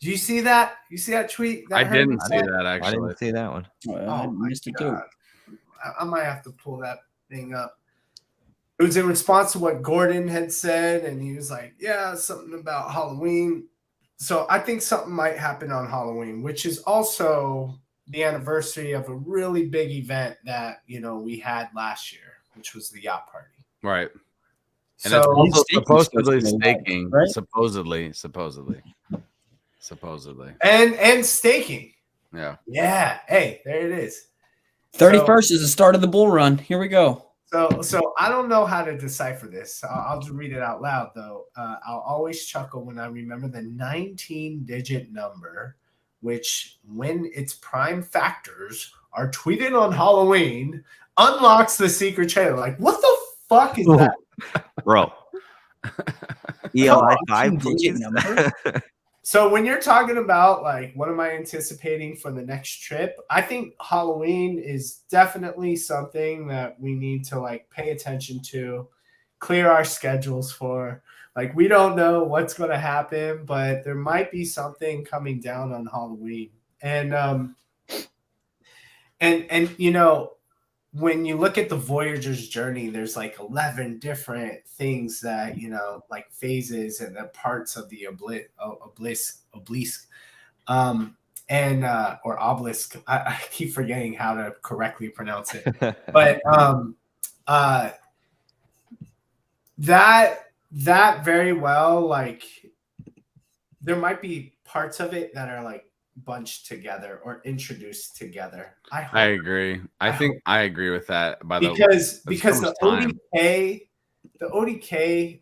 Did you see that? You see that tweet? That I didn't see that actually. I didn't see that one. I missed it too. I might have to pull that thing up. It was in response to what Gordon had said, and he was like, yeah, something about Halloween. So I think something might happen on Halloween, which is also the anniversary of a really big event that, you know, we had last year, which was the yacht party. Right. And so it's also supposedly staking, right? Supposedly. And staking. Yeah. Yeah. Hey, there it is. 31st is the start of the bull run. Here we go. So I don't know how to decipher this. I'll just read it out loud, though. I'll always chuckle when I remember the 19-digit number, which, when its prime factors are tweeted on Halloween, unlocks the secret channel. Like, what the fuck is that? Bro. ELI 5-digit number? So when you're talking about like what am I anticipating for the next trip, I think Halloween is definitely something that we need to like pay attention to, clear our schedules for. Like we don't know what's going to happen, but there might be something coming down on Halloween. And you know, when you look at the Voyager's journey, there's like 11 different things that, you know, like phases and the parts of the obelisk, or obelisk. I keep forgetting how to correctly pronounce it. But that very well, like there might be parts of it that are like bunched together or introduced together. I agree. I think I agree with that. Because the ODK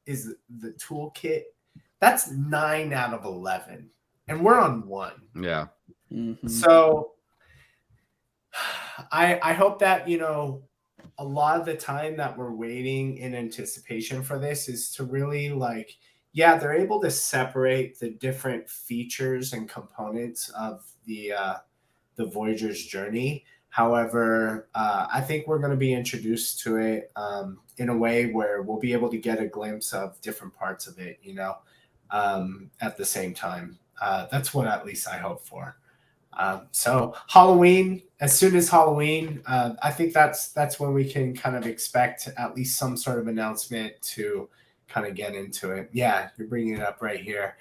is the toolkit. That's 9 out of 11, and we're on 1. Yeah. Mm-hmm. So I hope that, you know, a lot of the time that we're waiting in anticipation for this is to really like, yeah, they're able to separate the different features and components of the Voyager's journey. However, I think we're going to be introduced to it in a way where we'll be able to get a glimpse of different parts of it, you know, at the same time. That's what at least I hope for. So Halloween, as soon as Halloween, I think that's when we can kind of expect at least some sort of announcement to kind of get into it. Yeah, you're bringing it up right here.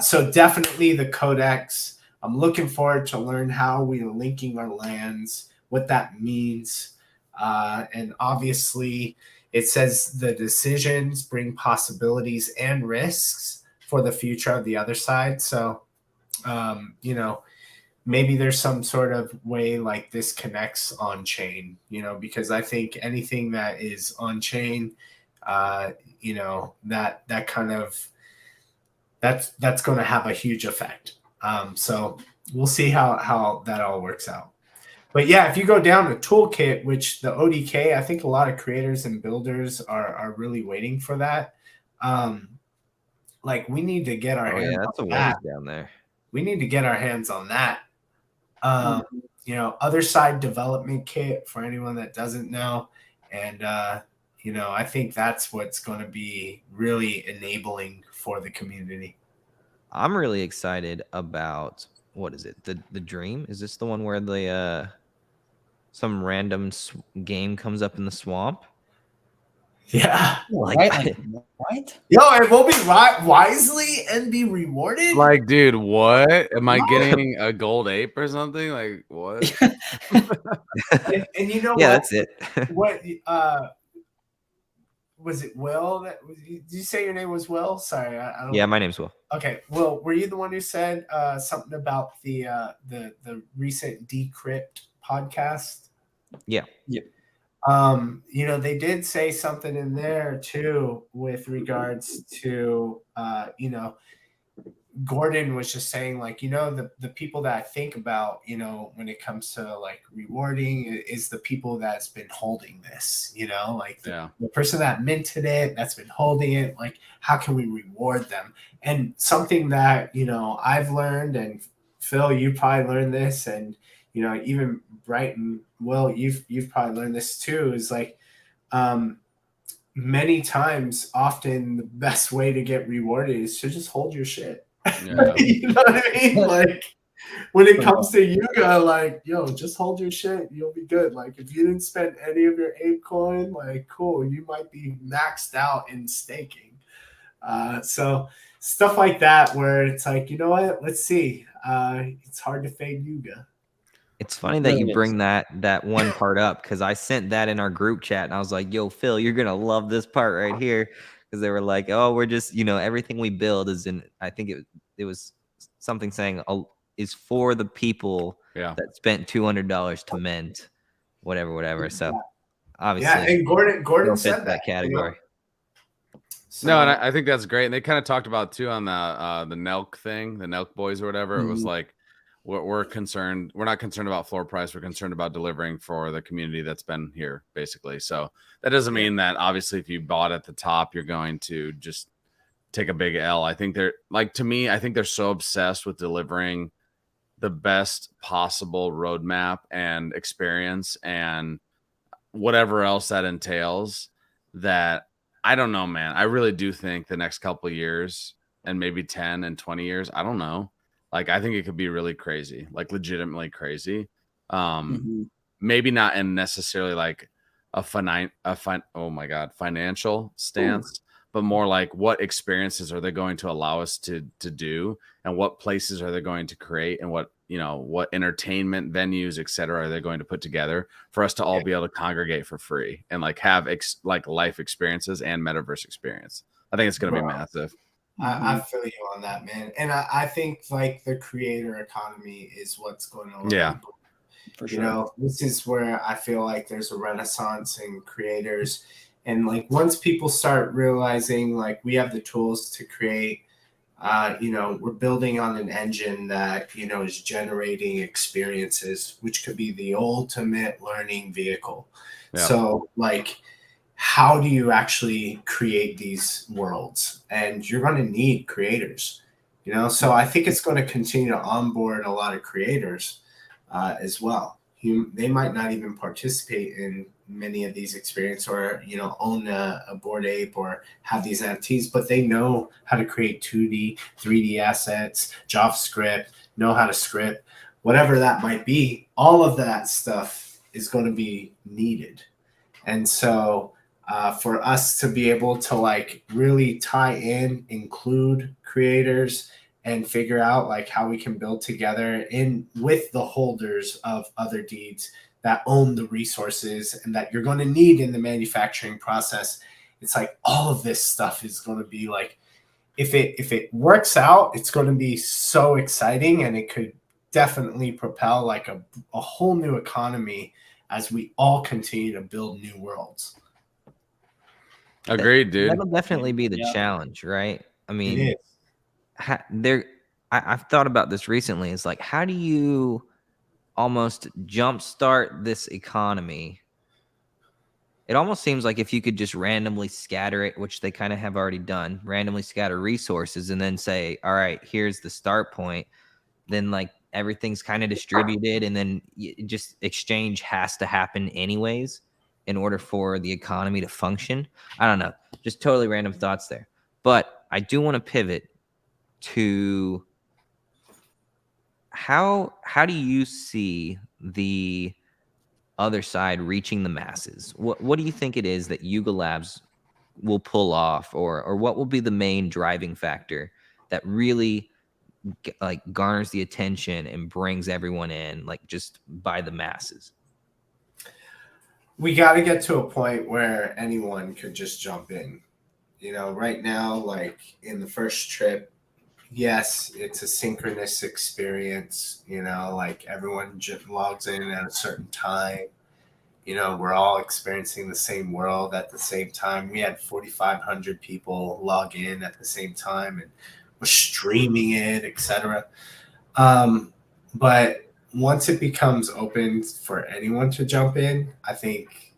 So definitely the codex. I'm looking forward to learn how we're linking our lands, what that means. And obviously it says the decisions bring possibilities and risks for the future of the other side. So, you know, maybe there's some sort of way like this connects on chain, you know, because I think anything that is on chain, you know, that kind of that's going to have a huge effect. So we'll see how that all works out. But yeah, if you go down to toolkit, which the ODK, I think a lot of creators and builders are really waiting for that. Like we need to get our hands that's on a that. ways down there. We need to get our hands on that. You know, Otherside development kit for anyone that doesn't know. And, you know, I think that's what's going to be really enabling for the community. I'm really excited about, what is it? The Dream? Is this the one where the some random game comes up in the swamp? Yeah. Like, what? Yo, it will be wisely and be rewarded. Like, dude, what? Am I getting a gold ape or something? Like, what? and you know Yeah, what? that's it. What was it? Will? Did you say your name was Will? Sorry, I don't. Yeah, my name's Will. Okay, Will, were you the one who said something about the recent Decrypt podcast? Yeah. Yep. You know, they did say something in there too with regards to you know, Gordon was just saying, like, you know, the people that I think about, you know, when it comes to like rewarding is the people that's been holding this, you know, like the person that minted it, that's been holding it. Like, how can we reward them? And something that, you know, I've learned, and Phil, you probably learned this, and, you know, even Brighton, Will, you've probably learned this too, is like, many times, often the best way to get rewarded is to just hold your shit. Yeah. You know what I mean? Like when it comes to YUGA, like, yo, just hold your shit, you'll be good. Like if you didn't spend any of your ape coin, like cool, you might be maxed out in staking. So stuff like that where it's like, you know what? Let's see. It's hard to fade YUGA. It's funny that you bring that one part up, because I sent that in our group chat and I was like, yo, Phil, you're gonna love this part right here, because they were like, oh, we're just, you know, everything we build is in, I think it was something saying is for the people that spent $200 to mint whatever. So obviously, yeah, and Gordon said that category. You know? So, no, and I think that's great. And they kind of talked about too on the Nelk thing, the Nelk boys or whatever. It was like, we're concerned. We're not concerned about floor price. We're concerned about delivering for the community that's been here, basically. So that doesn't mean that obviously if you bought at the top, you're going to just take a big L. I think they're like, to me, I think they're so obsessed with delivering the best possible roadmap and experience and whatever else that entails, that I don't know, man. I really do think the next couple of years, and maybe 10 and 20 years, I don't know. Like, I think it could be really crazy, like legitimately crazy. Maybe not in necessarily like oh my God, financial stance, but more like what experiences are they going to allow us to do, and what places are they going to create, and what, you know, what entertainment venues, etc., are they going to put together for us to all be able to congregate for free and like have like life experiences and metaverse experience. I think it's going to be massive. I feel you on that, man. And I think like the creator economy is what's going on. Yeah. For sure. You know, this is where I feel like there's a renaissance in creators. And like once people start realizing like we have the tools to create, you know, we're building on an engine that, you know, is generating experiences, which could be the ultimate learning vehicle. Yeah. So like, how do you actually create these worlds? And you're going to need creators, you know? So I think it's going to continue to onboard a lot of creators as well. They might not even participate in many of these experiences or, you know, own a Bored Ape or have these NFTs, but they know how to create 2D, 3D assets, JavaScript, know how to script. whatever that might be, all of that stuff is going to be needed. And so for us to be able to like really tie in, include creators and figure out like how we can build together in with the holders of other deeds that own the resources and that you're going to need in the manufacturing process. It's like all of this stuff is going to be like, if it works out, it's going to be so exciting, and it could definitely propel like a whole new economy as we all continue to build new worlds. Agreed, dude. That'll definitely be the challenge, right? I mean, I've thought about this recently. It's like, how do you almost jumpstart this economy? It almost seems like if you could just randomly scatter it, which they kind of have already done, randomly scatter resources and then say, all right, here's the start point, then like everything's kind of distributed, and then just exchange has to happen anyways in order for the economy to function. I don't know, just totally random thoughts there. But I do want to pivot to how do you see the Otherside reaching the masses? What do you think it is that YUGA Labs will pull off, or what will be the main driving factor that really like garners the attention and brings everyone in, like just by the masses? We got to get to a point where anyone could just jump in. You know, right now, like in the first trip, yes, it's a synchronous experience. You know, like everyone logs in at a certain time. You know, we're all experiencing the same world at the same time. We had 4,500 people log in at the same time, and we're streaming it, etc. But once it becomes open for anyone to jump in, I think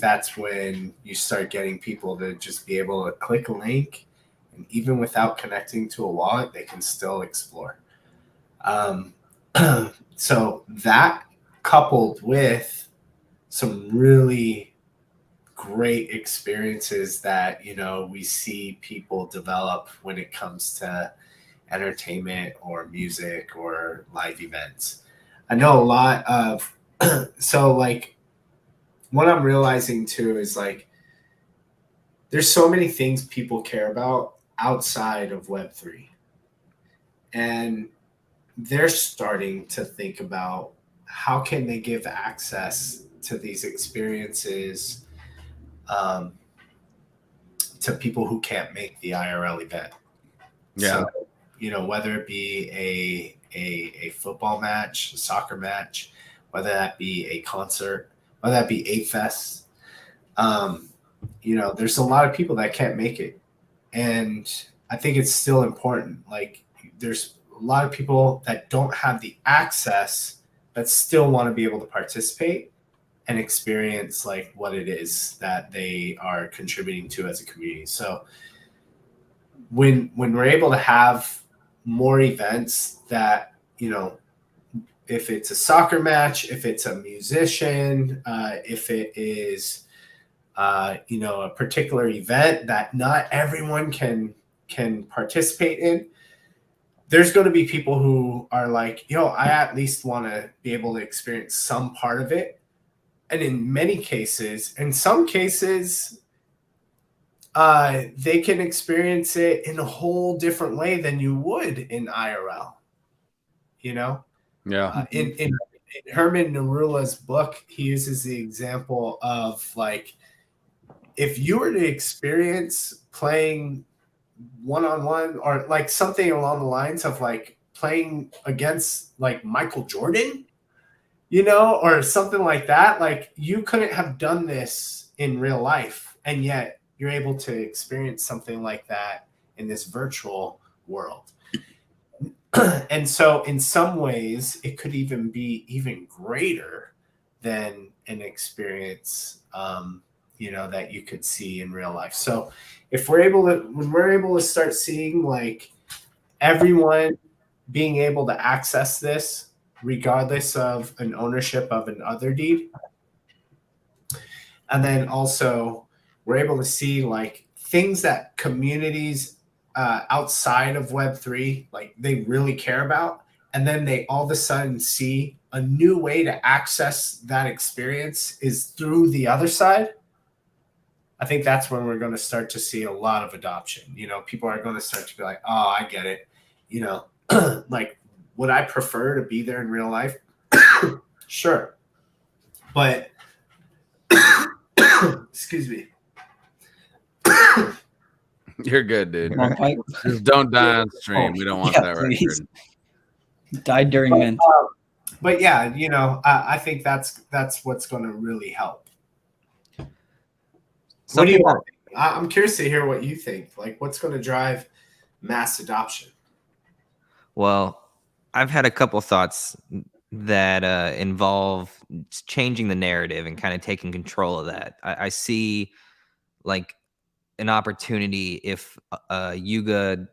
that's when you start getting people to just be able to click a link, and even without connecting to a wallet, they can still explore. So that coupled with some really great experiences that, you know, we see people develop when it comes to entertainment or music or live events. I know a lot of, so like what I'm realizing too is like, there's so many things people care about outside of Web3. And they're starting to think about how can they give access to these experiences to people who can't make the IRL event. Yeah. So, you know, whether it be a football match, a soccer match, whether that be a concert, whether that be a fest, you know, there's a lot of people that can't make it. And I think it's still important. Like there's a lot of people that don't have the access that still want to be able to participate and experience like what it is that they are contributing to as a community. So when we're able to have more events that, you know, if it's a soccer match, if it's a musician, if it is, you know, a particular event that not everyone can participate in, there's going to be people who are like, yo, I at least want to be able to experience some part of it. And in many cases, in some cases, they can experience it in a whole different way than you would in IRL. You know? Yeah. In Herman Narula's book, he uses the example of like, if you were to experience playing one-on-one or like something along the lines of like playing against like Michael Jordan, you know, or something like that, like you couldn't have done this in real life, and yet you're able to experience something like that in this virtual world. And so in some ways it could even be even greater than an experience, you know, that you could see in real life. So if we're able to, when we're able to start seeing like everyone being able to access this regardless of an ownership of an other deed, and then also we're able to see like things that communities outside of Web3, like they really care about, and then they all of a sudden see a new way to access that experience is through the other side, I think that's when we're going to start to see a lot of adoption. People are going to start to be like, oh, I get it. Like, would I prefer to be there in real life? Sure. But, excuse me. You're good, dude. Just don't die on stream. We don't want that record. Died during mint. But yeah, I think that's what's going to really help. What do you want? I'm curious to hear what you think. Like, what's going to drive mass adoption? Well, I've had a couple thoughts that involve changing the narrative and kind of taking control of that. I see like an opportunity if YUGA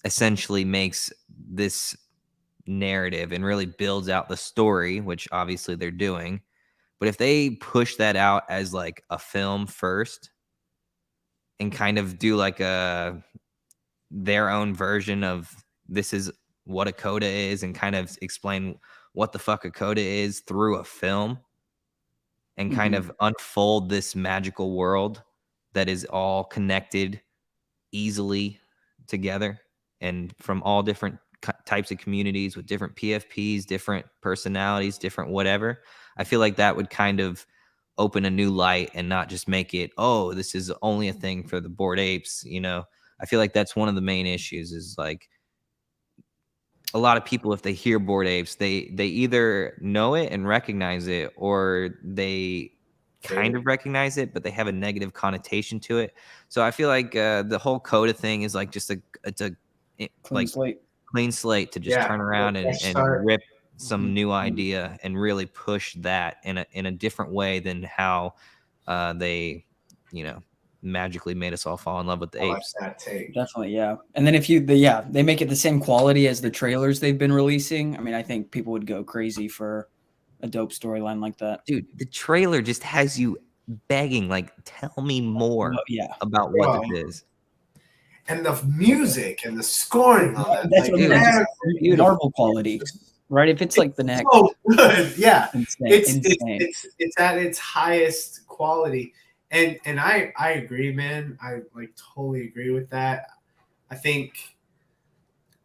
essentially makes this narrative and really builds out the story, which obviously they're doing. But if they push that out as like a film first and kind of do like their own version of this is what a coda is and kind of explain what the fuck a coda is through a film and kind of unfold this magical world that is all connected easily together and from all different types of communities with different PFPs, different personalities, different whatever. I feel like that would kind of open a new light and not just make it, oh, this is only a thing for the Bored Apes. I feel like that's one of the main issues is like a lot of people, if they hear Bored Apes, they either know it and recognize it or they kind of recognize it, but they have a negative connotation to it. So I feel like the whole coda thing is like just clean slate to just turn around and rip some new idea and really push that in a different way than how they magically made us all fall in love with the apes. Like that take. Definitely, yeah. And then if they make it the same quality as the trailers they've been releasing, I mean, I think people would go crazy for a dope storyline like that. Dude, the trailer just has you begging, like, tell me more about what this is. And the music and the scoring on that. That's like, Marvel quality. Right? If it's like the next. Oh, good. Yeah. Insane. It's at its highest quality. And I agree, man. I like totally agree with that. I think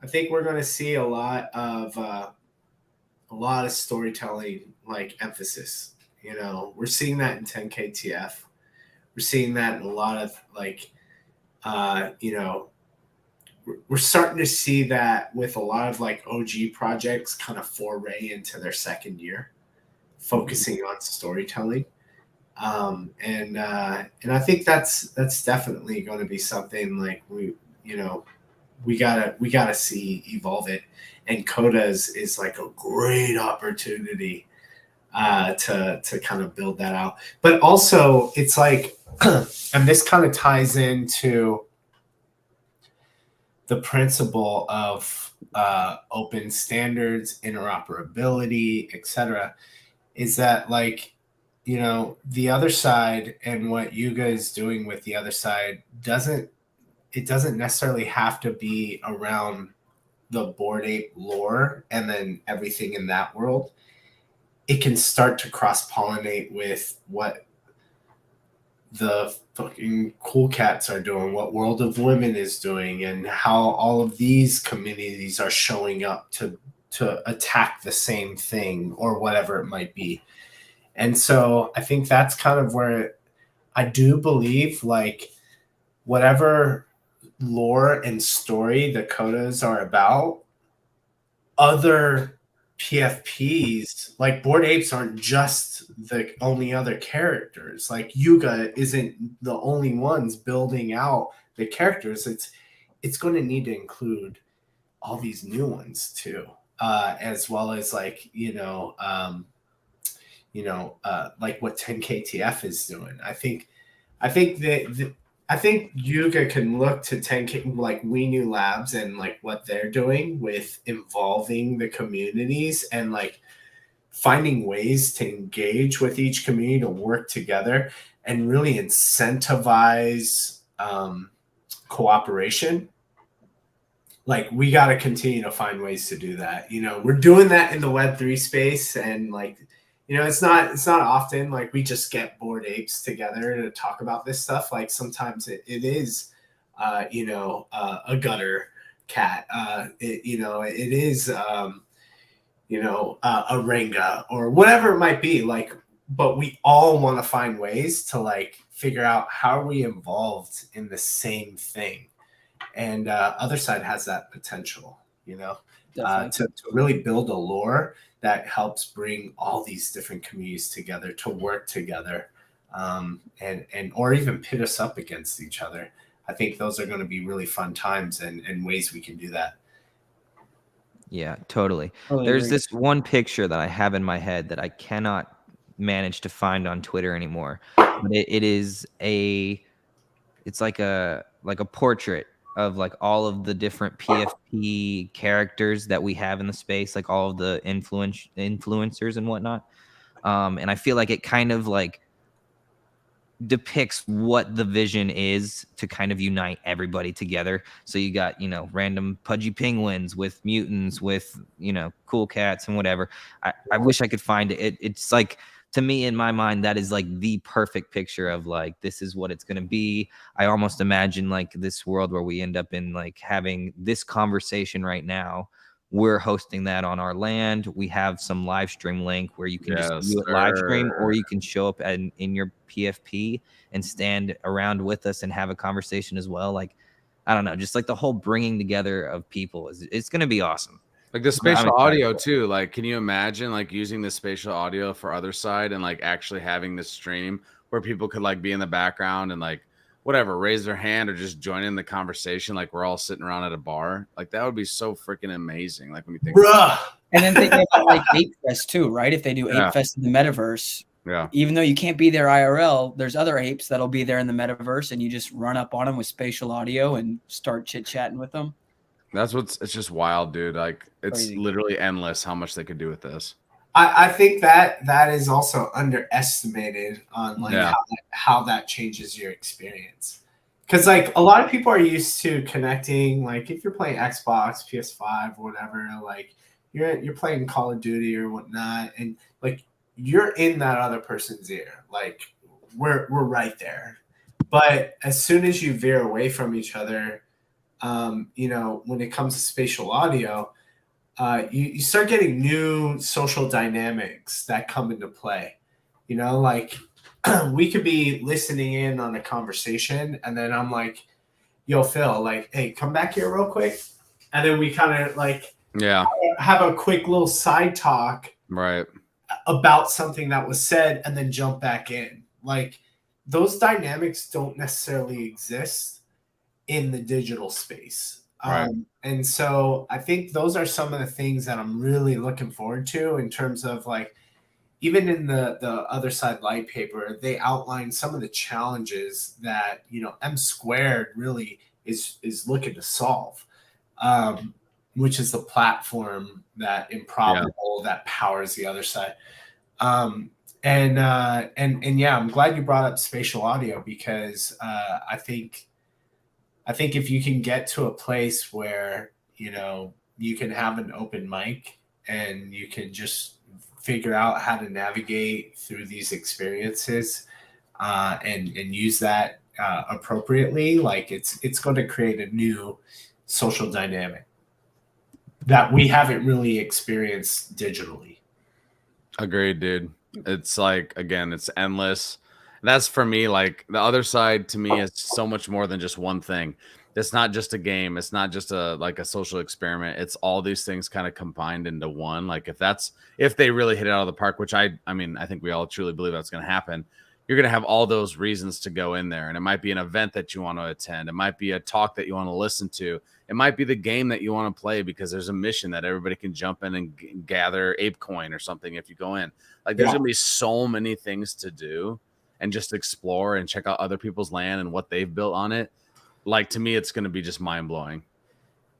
we're going to see a lot of storytelling like emphasis. We're seeing that in 10KTF. We're seeing that in a lot of like we're starting to see that with a lot of like OG projects kind of foray into their second year, focusing on storytelling. And I think that's definitely going to be something like we gotta see evolve it, and Codas is like a great opportunity to kind of build that out. But also it's like, and this kind of ties into the principle of open standards, interoperability, etc. Is that like, the other side and what YUGA is doing with the other side doesn't necessarily have to be around the Bored Ape lore and then everything in that world. It can start to cross-pollinate with what the fucking Cool Cats are doing, what World of Women is doing, and how all of these communities are showing up to attack the same thing or whatever it might be. And so I think that's kind of where I do believe like whatever lore and story the Codas are about, other PFPs like Bored Apes aren't just the only other characters. Like YUGA isn't the only ones building out the characters. It's going to need to include all these new ones too, as well as like like what 10KTF is doing. I think YUGA can look to 10K, like We New Labs and like what they're doing with involving the communities and like finding ways to engage with each community to work together and really incentivize cooperation. like we got to continue to find ways to do that. You know, we're doing that in the Web3 space, and like, you know, it's not often like we just get Bored Apes together to talk about this stuff. Like sometimes it is, you know, a gutter cat. You know, it is, you know, a Renga or whatever it might be. Like, but we all want to find ways to like figure out how are we involved in the same thing. And Otherside has that potential, you know, to really build a lore that helps bring all these different communities together to work together, and or even pit us up against each other. I think those are going to be really fun times and ways we can do that. Yeah, totally. There's this one picture that I have in my head that I cannot manage to find on Twitter anymore. But it's like a portrait of like all of the different PFP characters that we have in the space, like all of the influencers and whatnot. And I feel like it kind of like depicts what the vision is to kind of unite everybody together. So you got, you know, random pudgy penguins with mutants with, you know, cool cats and whatever. I wish I could find it. It's like, to me, in my mind, that is like the perfect picture of like, this is what it's going to be. I almost imagine like this world where we end up in like having this conversation right now. We're hosting that on our land. We have some live stream link where you can just view it live stream, or you can show up in your PFP and stand around with us and have a conversation as well. Like, I don't know, just like the whole bringing together of people it's going to be awesome. Like the spatial audio too. Like, can you imagine like using the spatial audio for Otherside and like actually having this stream where people could like be in the background and like whatever, raise their hand or just join in the conversation, like we're all sitting around at a bar. Like that would be so freaking amazing. Like when you think and then thinking about like Ape Fest too, right? If they do Ape Fest in the metaverse, even though you can't be there IRL, there's other apes that'll be there in the metaverse, and you just run up on them with spatial audio and start chit-chatting with them. It's just wild, dude. Like it's literally endless how much they could do with this. I think that is also underestimated on like how that changes your experience. Because like a lot of people are used to connecting, like if you're playing Xbox, PS5, or whatever, like you're playing Call of Duty or whatnot, and like you're in that other person's ear. Like we're right there. But as soon as you veer away from each other, you know, when it comes to spatial audio, you start getting new social dynamics that come into play. You know, like we could be listening in on a conversation, and then I'm like, yo, Phil, like, hey, come back here real quick. And then we kind of like have a quick little side talk about something that was said and then jump back in. Like those dynamics don't necessarily exist in the digital space. And so I think those are some of the things that I'm really looking forward to in terms of like, even in the Otherside light paper, they outline some of the challenges that, you know, M Squared really is looking to solve, which is the platform that Improbable that powers the Otherside. And yeah, I'm glad you brought up spatial audio because I think if you can get to a place where, you know, you can have an open mic and you can just figure out how to navigate through these experiences and use that appropriately, like it's going to create a new social dynamic that we haven't really experienced digitally. Agreed, dude. It's like, again, it's endless. That's for me, like the Otherside to me is so much more than just one thing. It's not just a game. It's not just a social experiment. It's all these things kind of combined into one. Like if they really hit it out of the park, which I mean, I think we all truly believe that's going to happen. You're going to have all those reasons to go in there. And it might be an event that you want to attend. It might be a talk that you want to listen to. It might be the game that you want to play because there's a mission that everybody can jump in and gather ape coin or something if you go in. Like there's going to be so many things to do and just explore and check out other people's land and what they've built on it. Like, to me, it's going to be just mind-blowing.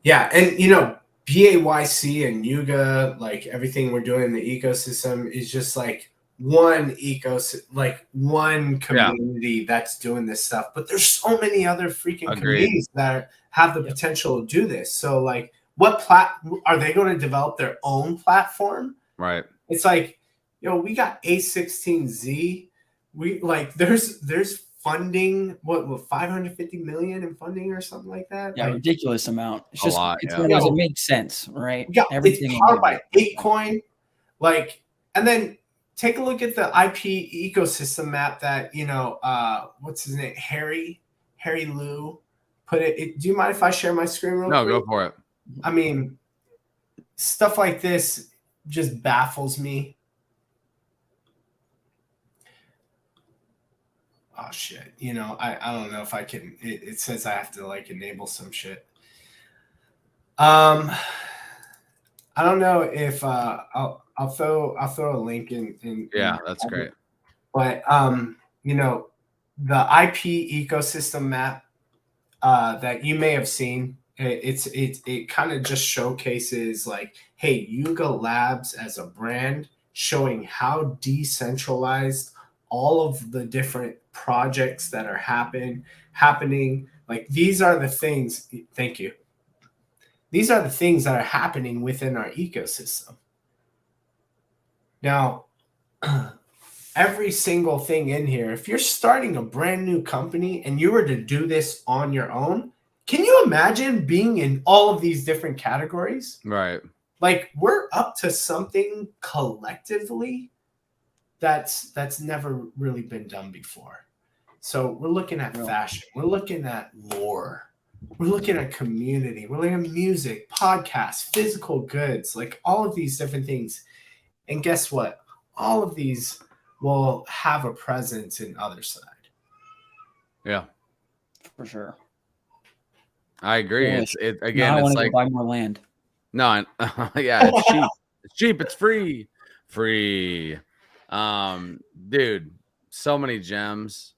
Yeah, and, you know, BAYC and YUGA, like, everything we're doing in the ecosystem is just, like, one ecosystem, like one community that's doing this stuff, but there's so many other freaking communities that have the potential to do this. So like, what are they going to develop their own platform? Right. It's like, we got A16Z. We like there's funding, what 550 million in funding or something like that. Yeah, like, ridiculous amount. It's a just lot, it's one of those, it makes sense, right? Everything it's powered by Bitcoin. Like, and then take a look at the IP ecosystem map that, what's his name? Harry Liu put it. Do you mind if I share my screen real quick? No, go for it. I mean, stuff like this just baffles me. Oh shit. I don't know if I can, it says I have to like enable some shit. I don't know if I'll throw a link in yeah, that's great. But the IP ecosystem map that you may have seen, it kind of just showcases like, hey, YUGA Labs as a brand, showing how decentralized all of the different projects that are happening. Like, these are the things. Thank you. These are the things that are happening within our ecosystem. Now, every single thing in here, if you're starting a brand new company and you were to do this on your own, can you imagine being in all of these different categories? Right. Like, we're up to something collectively that's never really been done before. So we're looking at fashion. We're looking at lore. We're looking at community. We're looking at music, podcasts, physical goods, like all of these different things. And guess what? All of these will have a presence in Otherside. Yeah, for sure. I agree. Yeah. It's now I want to go buy more land. No, yeah, it's cheap. It's cheap. It's free. Dude, so many gems,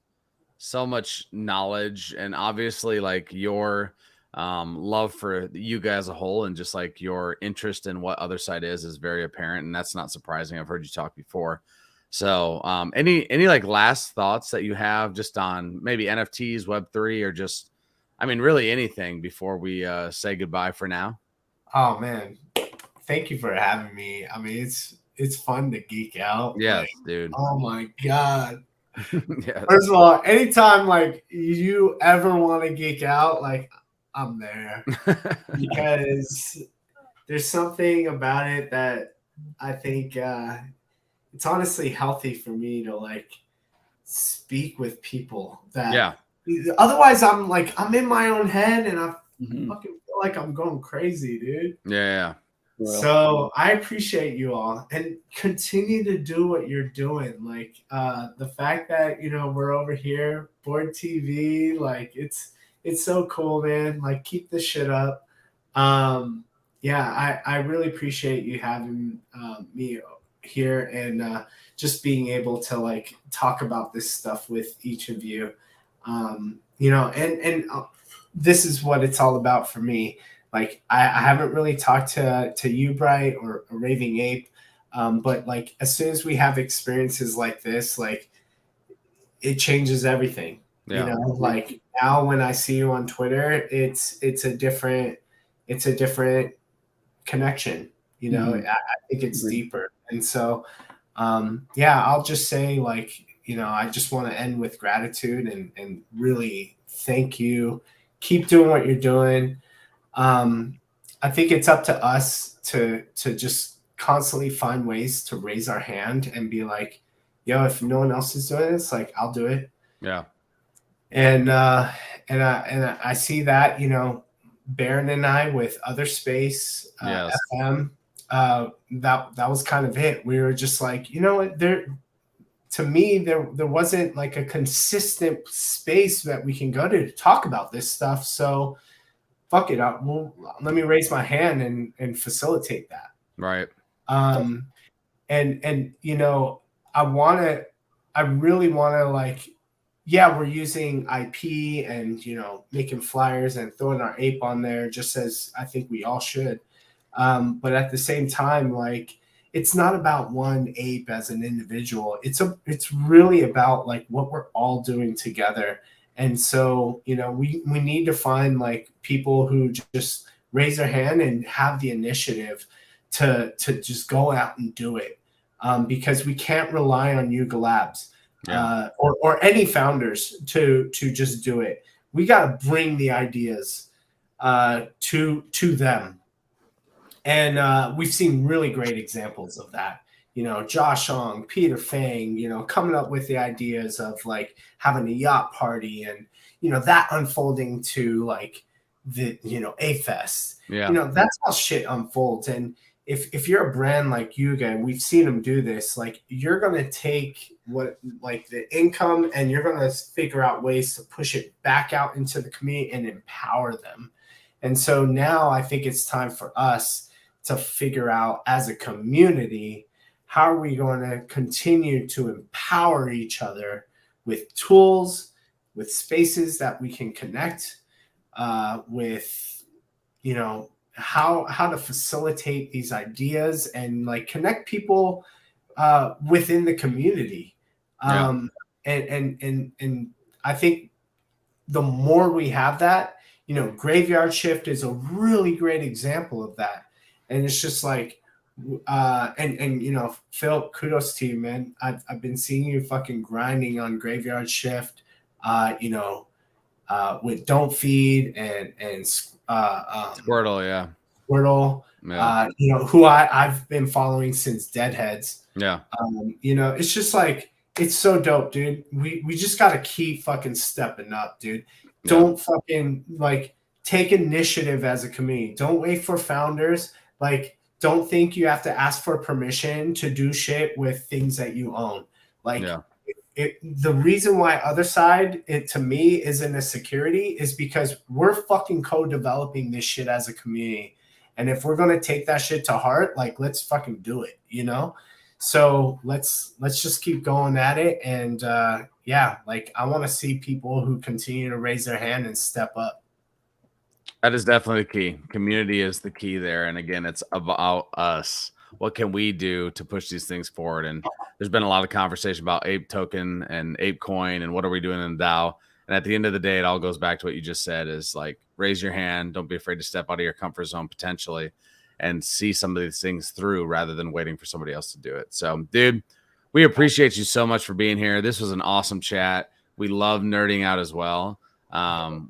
so much knowledge, and obviously like your love for YUGA as a whole, and just like your interest in what Otherside is very apparent, and that's not surprising. I've heard you talk before. So any like last thoughts that you have just on maybe NFTs, Web3, or just, I mean, really anything before we say goodbye for now? Oh man, thank you for having me. I mean, it's fun to geek out. Yes, like, dude. Oh my god. Yes. First of all, anytime like you ever want to geek out, like I'm there. Because there's something about it that I think it's honestly healthy for me to like speak with people that otherwise I'm in my own head and I fucking feel like I'm going crazy, dude. Yeah. So I appreciate you all and continue to do what you're doing. Like the fact that, we're over here, Board TV, like it's so cool, man. Like, keep this shit up. Yeah, I really appreciate you having me here and just being able to like talk about this stuff with each of you. And this is what it's all about for me. Like, I haven't really talked to you, Bright, or a Raving Ape, but like as soon as we have experiences like this, like it changes everything. Yeah. Like now when I see you on Twitter, it's a different connection. I think it's deeper, and so I'll just say like I just want to end with gratitude and really thank you. Keep doing what you're doing. I think it's up to us to just constantly find ways to raise our hand and be like, yo, if no one else is doing this, like I'll do it. Yeah. And I see that, Baron and I with Other Space FM, that was kind of it. We were just like, to me, there wasn't like a consistent space that we can go to talk about this stuff. So fuck it, let me raise my hand and facilitate that. Right. And I really want to like, we're using IP and, making flyers and throwing our ape on there just as I think we all should. But at the same time, like, it's not about one ape as an individual. It's really about like what we're all doing together. And so, you know, we need to find like people who just raise their hand and have the initiative to just go out and do it. Because we can't rely on Yuga Labs or any founders to just do it. We got to bring the ideas to them. And we've seen really great examples of that. You know, Josh Ong, Peter Fang, you know, coming up with the ideas of like having a yacht party and, you know, that unfolding to like the, you know, A-Fest. You know, that's how shit unfolds. And if you're a brand like Yuga, and we've seen them do this, like you're going to take what like the income and you're going to figure out ways to push it back out into the community and empower them. And so now I think it's time for us to figure out as a community, how are we going to continue to empower each other with tools, with spaces that we can connect, with, you know, how to facilitate these ideas and like connect people within the community. And I think the more we have that, you know, Graveyard Shift is a really great example of that. And it's just like, and you know, Phil, kudos to you, man. I've been seeing you fucking grinding on Graveyard Shift, you know, with Don't Feed and Squirtle, Squirtle, you know, who I've been following since Deadheads. You know, it's just like, it's so dope, dude. We just got to keep fucking stepping up, dude. Don't fucking like take initiative as a community. Don't wait for founders. Like, don't think you have to ask for permission to do shit with things that you own. Like, the reason why Otherside, to me, isn't a security is because we're fucking co-developing this shit as a community. And if we're going to take that shit to heart, like, let's fucking do it, you know? So let's just keep going at it. And yeah, like I want to see people who continue to raise their hand and step up. That is definitely the key. Community is the key there. And again, it's about us. What can we do to push these things forward? And there's been a lot of conversation about Ape Token and Ape Coin and what are we doing in DAO. And at the end of the day, it all goes back to what you just said is like, raise your hand. Don't be afraid to step out of your comfort zone potentially and see some of these things through rather than waiting for somebody else to do it. So, dude, we appreciate you so much for being here. This was an awesome chat. We love nerding out as well.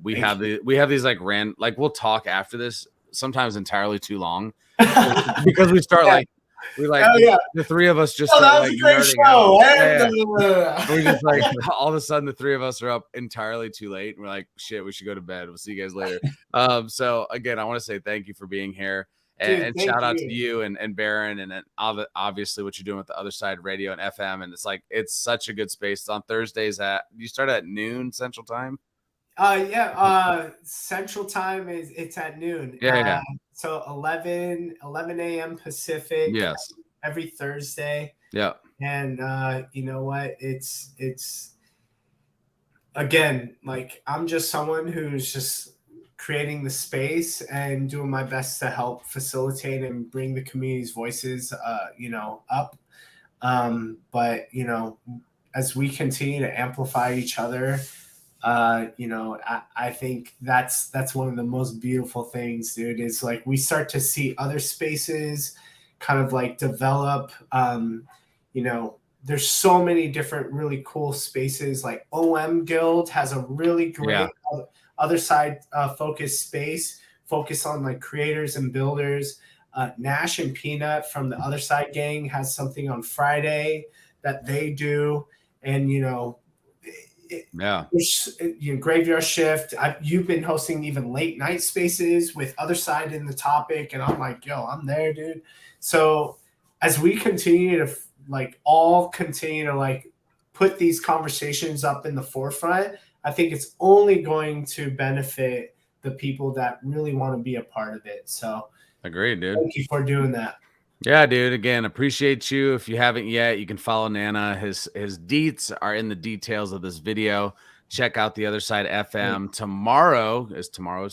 We have these like we'll talk after this sometimes entirely too long because we start the three of us just start like nerding out. We just like all of a sudden the three of us are up entirely too late and we're like, shit, we should go to bed. We'll see you guys later. So again, I want to say thank you for being here. And shout out to you and Baron and obviously what you're doing with the Otherside Radio and FM. And it's like, it's such a good space. It's on Thursdays you start at noon Central Time. Central Time it's at noon. Yeah. So 11 a.m. Pacific. Yes. Every Thursday. Yeah. And you know what? It's again, like I'm just someone who's just creating the space and doing my best to help facilitate and bring the community's voices, you know, up. But, you know, as we continue to amplify each other, you know, I think that's one of the most beautiful things, dude, is like we start to see other spaces kind of like develop. You know, there's so many different really cool spaces. Like OM Guild has a really great Otherside focused space, focus on like creators and builders. Nash and Peanut from the Otherside gang has something on Friday that they do. And, you know, Graveyard Shift. You've been hosting even late night spaces with Otherside in the topic. And I'm like, yo, I'm there, dude. So as we continue to all continue to like put these conversations up in the forefront, I think it's only going to benefit the people that really want to be a part of it. So agreed, dude. Thank you for doing that. Yeah, dude. Again, appreciate you. If you haven't yet, you can follow Nana. His deets are in the details of this video. Check out the Otherside FM. Tomorrow is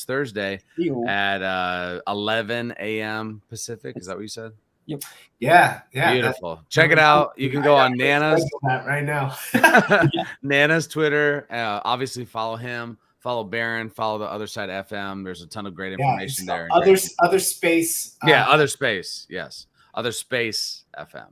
Thursday at 11 a.m. Pacific. Is that what you said? Yep. Yeah. Beautiful. Check it out. You can go on Nana's right now. Nana's Twitter. Obviously, follow him. Follow Baron. Follow the Otherside FM. There's a ton of great information there. Other space. Other space. Yes, Other Space FM.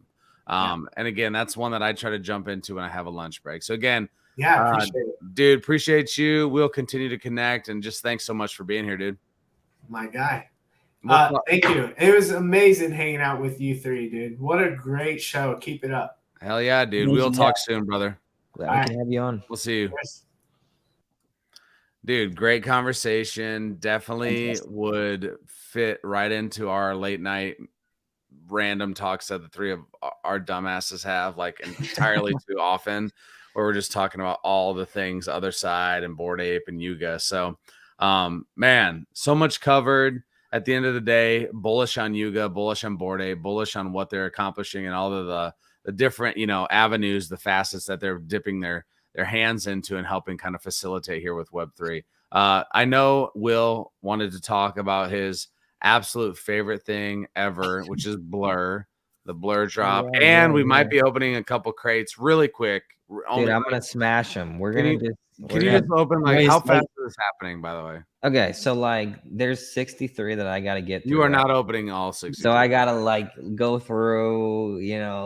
And again, that's one that I try to jump into when I have a lunch break. So again, appreciate it. Dude. Appreciate you. We'll continue to connect, and just thanks so much for being here, dude. My guy. Thank you. It was amazing hanging out with you three, dude. What a great show. Keep it up. Hell yeah, dude. We'll talk soon, brother. Glad we can have you on. We'll see you. Dude, great conversation. Definitely would fit right into our late night random talks that the three of our dumbasses have, like entirely too often, where we're just talking about all the things Otherside and Bored Ape and YUGA. So, man, so much covered. At the end of the day, bullish on YUGA, bullish on Bored Ape, bullish on what they're accomplishing and all of the different, avenues, the facets that they're dipping their hands into and helping kind of facilitate here with Web3. I know Will wanted to talk about his absolute favorite thing ever, which is Blur, the Blur drop. We might be opening a couple crates really quick. Dude, I'm going to smash them. Can you just open, how fast is this happening, by the way? Okay, so there's 63 that I got to get through. You are not opening all 63. So I got to go through,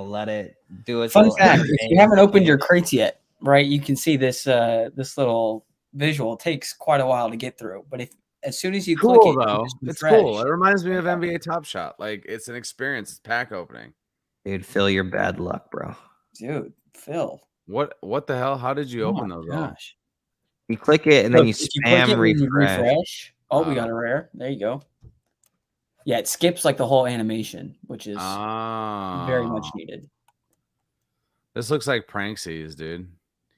let it do its Fun fact, if you haven't opened your crates yet, right, you can see this this little visual. It takes quite a while to get through, but as soon as you click it, though. It's cool. It reminds me of NBA Top Shot. Like, it's an experience. It's pack opening. Dude, Phil, your bad luck, bro. Dude, Phil. What the hell? How did you open those? Gosh. You click it and then you spam refresh. Oh, we got a rare. There you go. Yeah, it skips the whole animation, which is very much needed. This looks like Pranksies, dude.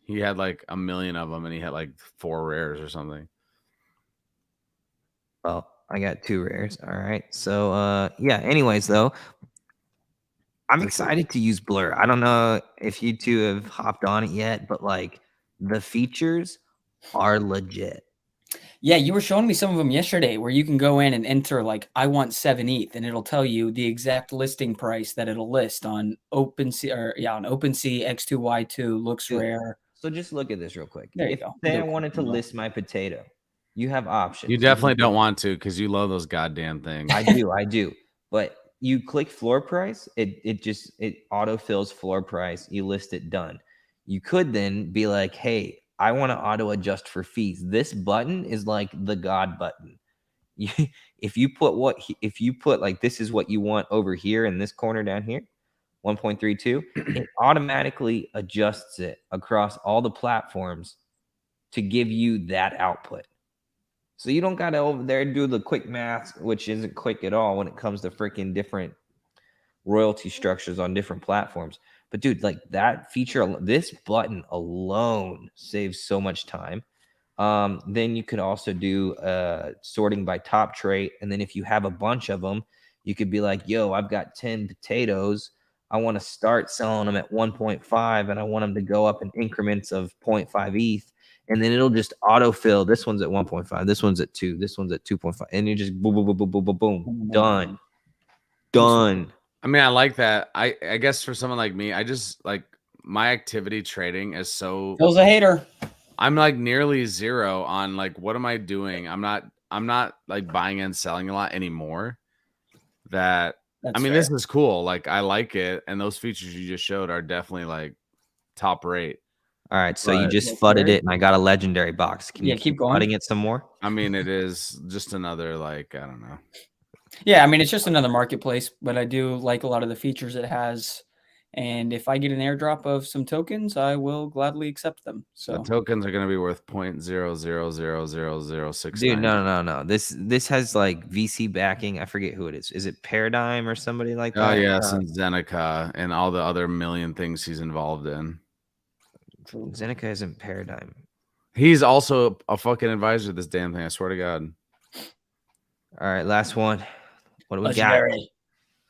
He had a million of them and he had 4 rares or something. Well, I got 2 rares. All right. So anyways though, I'm excited to use Blur. I don't know if you two have hopped on it yet, but the features are legit. Yeah, you were showing me some of them yesterday where you can go in and enter I want 7 ETH and it'll tell you the exact listing price that it'll list on OpenSea on OpenSea X2Y2 looks rare. So just look at this real quick. There you go. Say I wanted to list my potato. You have options. You definitely don't want to because you love those goddamn things. I do. But you click floor price, it autofills floor price. You list it, done. You could then be like, hey, I want to auto adjust for fees. This button is the God button. If you put this is what you want over here in this corner down here, 1.32, it automatically adjusts it across all the platforms to give you that output. So you don't got to over there do the quick math, which isn't quick at all when it comes to freaking different royalty structures on different platforms. But dude, that feature, this button alone saves so much time. Then you could also do sorting by top trait. And then if you have a bunch of them, you could be like, yo, I've got 10 potatoes. I want to start selling them at 1.5 and I want them to go up in increments of 0.5 ETH. And then it'll just autofill. This one's at 1.5. This one's at 2. This one's at 2.5. And you just boom, boom, boom, boom, boom, boom, boom. Done. I mean, I like that. I guess for someone like me, I just my activity trading is so. Phil's a hater. I'm nearly zero on what am I doing? I'm not buying and selling a lot anymore. That's fair. This is cool. I like it, and those features you just showed are definitely top rate. All right, so you just fudded it, and I got a legendary box. Can you keep going? Fudding it some more? It is just another I don't know. Yeah, it's just another marketplace, but I do like a lot of the features it has. And if I get an airdrop of some tokens, I will gladly accept them. So the tokens are going to be worth 0.00000069. Dude, no. This has VC backing. I forget who it is. Is it Paradigm or somebody like that? Oh yes, and Zeneca and all the other million things he's involved in. Zeneca isn't Paradigm. He's also a fucking advisor to this damn thing. I swear to God. All right, last one. What do we got?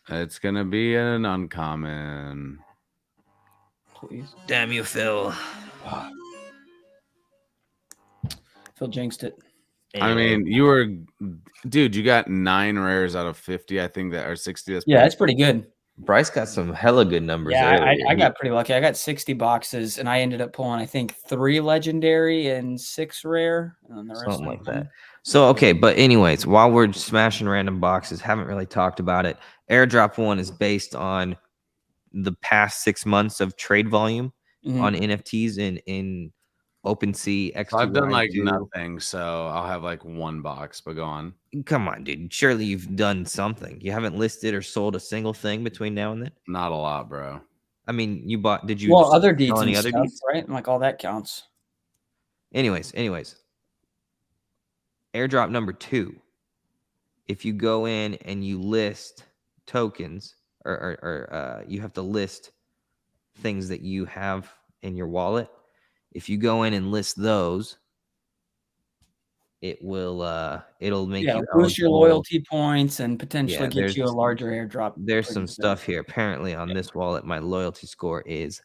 It's gonna be an uncommon. Please. Damn you, Phil. Phil jinxed it. I mean, dude, you got 9 rares out of 50. I think that, or 60. That's pretty good. Bryce got some hella good numbers. Yeah, I got pretty lucky. I got 60 boxes, and I ended up pulling, I think, 3 legendary and 6 rare, and the rest something like that. So, okay, but anyways, while we're smashing random boxes, haven't really talked about it. Airdrop 1 is based on the past 6 months of trade volume on NFTs in OpenSea, X2Y2. So I've done like nothing, so I'll have like 1 box, but go on. Come on, dude. Surely you've done something. You haven't listed or sold a single thing between now and then? Not a lot, bro. I mean, you bought, did you? Well, other deeds and stuff, right? And like all that counts. Anyways. Airdrop number 2. If you go in and you list tokens or you have to list things that you have in your wallet. If you go in and list those, it will it'll make you boost your loyalty points and potentially get you a larger airdrop. There's some stuff here. Apparently on this wallet, my loyalty score is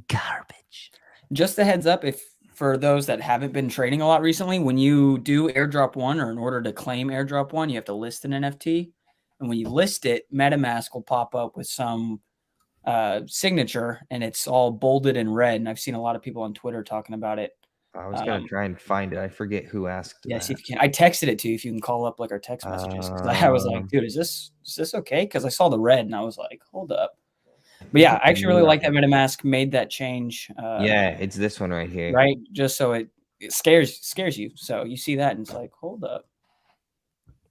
garbage. Just a heads up, if for those that haven't been trading a lot recently, when you do airdrop 1, or in order to claim airdrop 1, you have to list an NFT. And when you list it, MetaMask will pop up with some signature, and it's all bolded in red. And I've seen a lot of people on Twitter talking about it. I was going to try and find it. I forget who asked. Yeah, see if you can. I texted it to you if you can call up like our text messages. I was like, dude, is this okay? Because I saw the red and I was like, hold up. But yeah, I actually really like that MetaMask made that change. Yeah, it's this one right here. Right, just so it scares you. So you see that and it's like, hold up.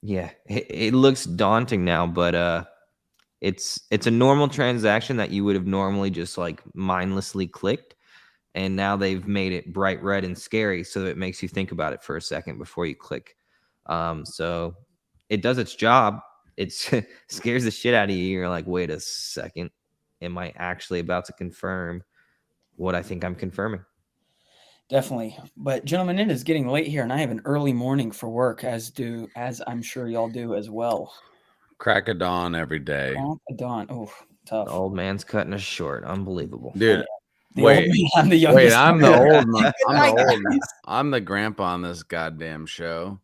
Yeah, it looks daunting now, but it's a normal transaction that you would have normally just like mindlessly clicked, and now they've made it bright red and scary, so it makes you think about it for a second before you click. So it does its job. It scares the shit out of you. You're like, wait a second. Am I actually about to confirm what I think I'm confirming? Definitely. But gentlemen, it is getting late here, and I have an early morning for work, as I'm sure y'all do as well. Crack of dawn every day. Crack of dawn. Oh, tough. The old man's cutting us short. Unbelievable. Dude. I'm the youngest. I'm the old. I'm the grandpa on this goddamn show.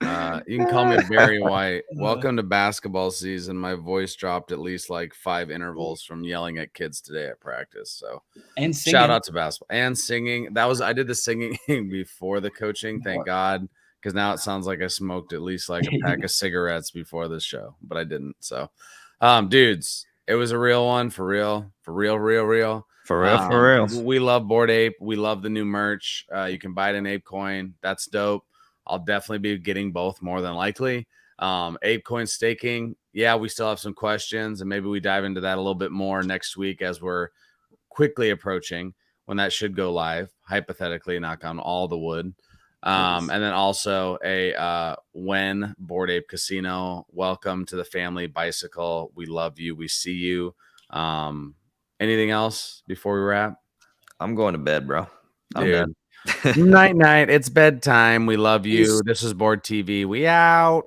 You can call me Barry White. Welcome to basketball season. My voice dropped at least like 5 intervals from yelling at kids today at practice. So, and singing. Shout out to basketball and singing. I did the singing before the coaching. Thank God, because now it sounds like I smoked at least like a pack of cigarettes before this show, but I didn't. So, dudes, it was a real one, for real. For real. We love Bored Ape. We love the new merch. You can buy it in ApeCoin. That's dope. I'll definitely be getting both more than likely. ApeCoin staking. Yeah, we still have some questions, and maybe we dive into that a little bit more next week as we're quickly approaching when that should go live, hypothetically, knock on all the wood. And then also when Bored Ape Casino, welcome to the family. Bicycle, we love you. We see you. Anything else before we wrap? I'm going to bed, bro. I'm done. Night. It's bedtime. We love you. This is Bored TV. We out.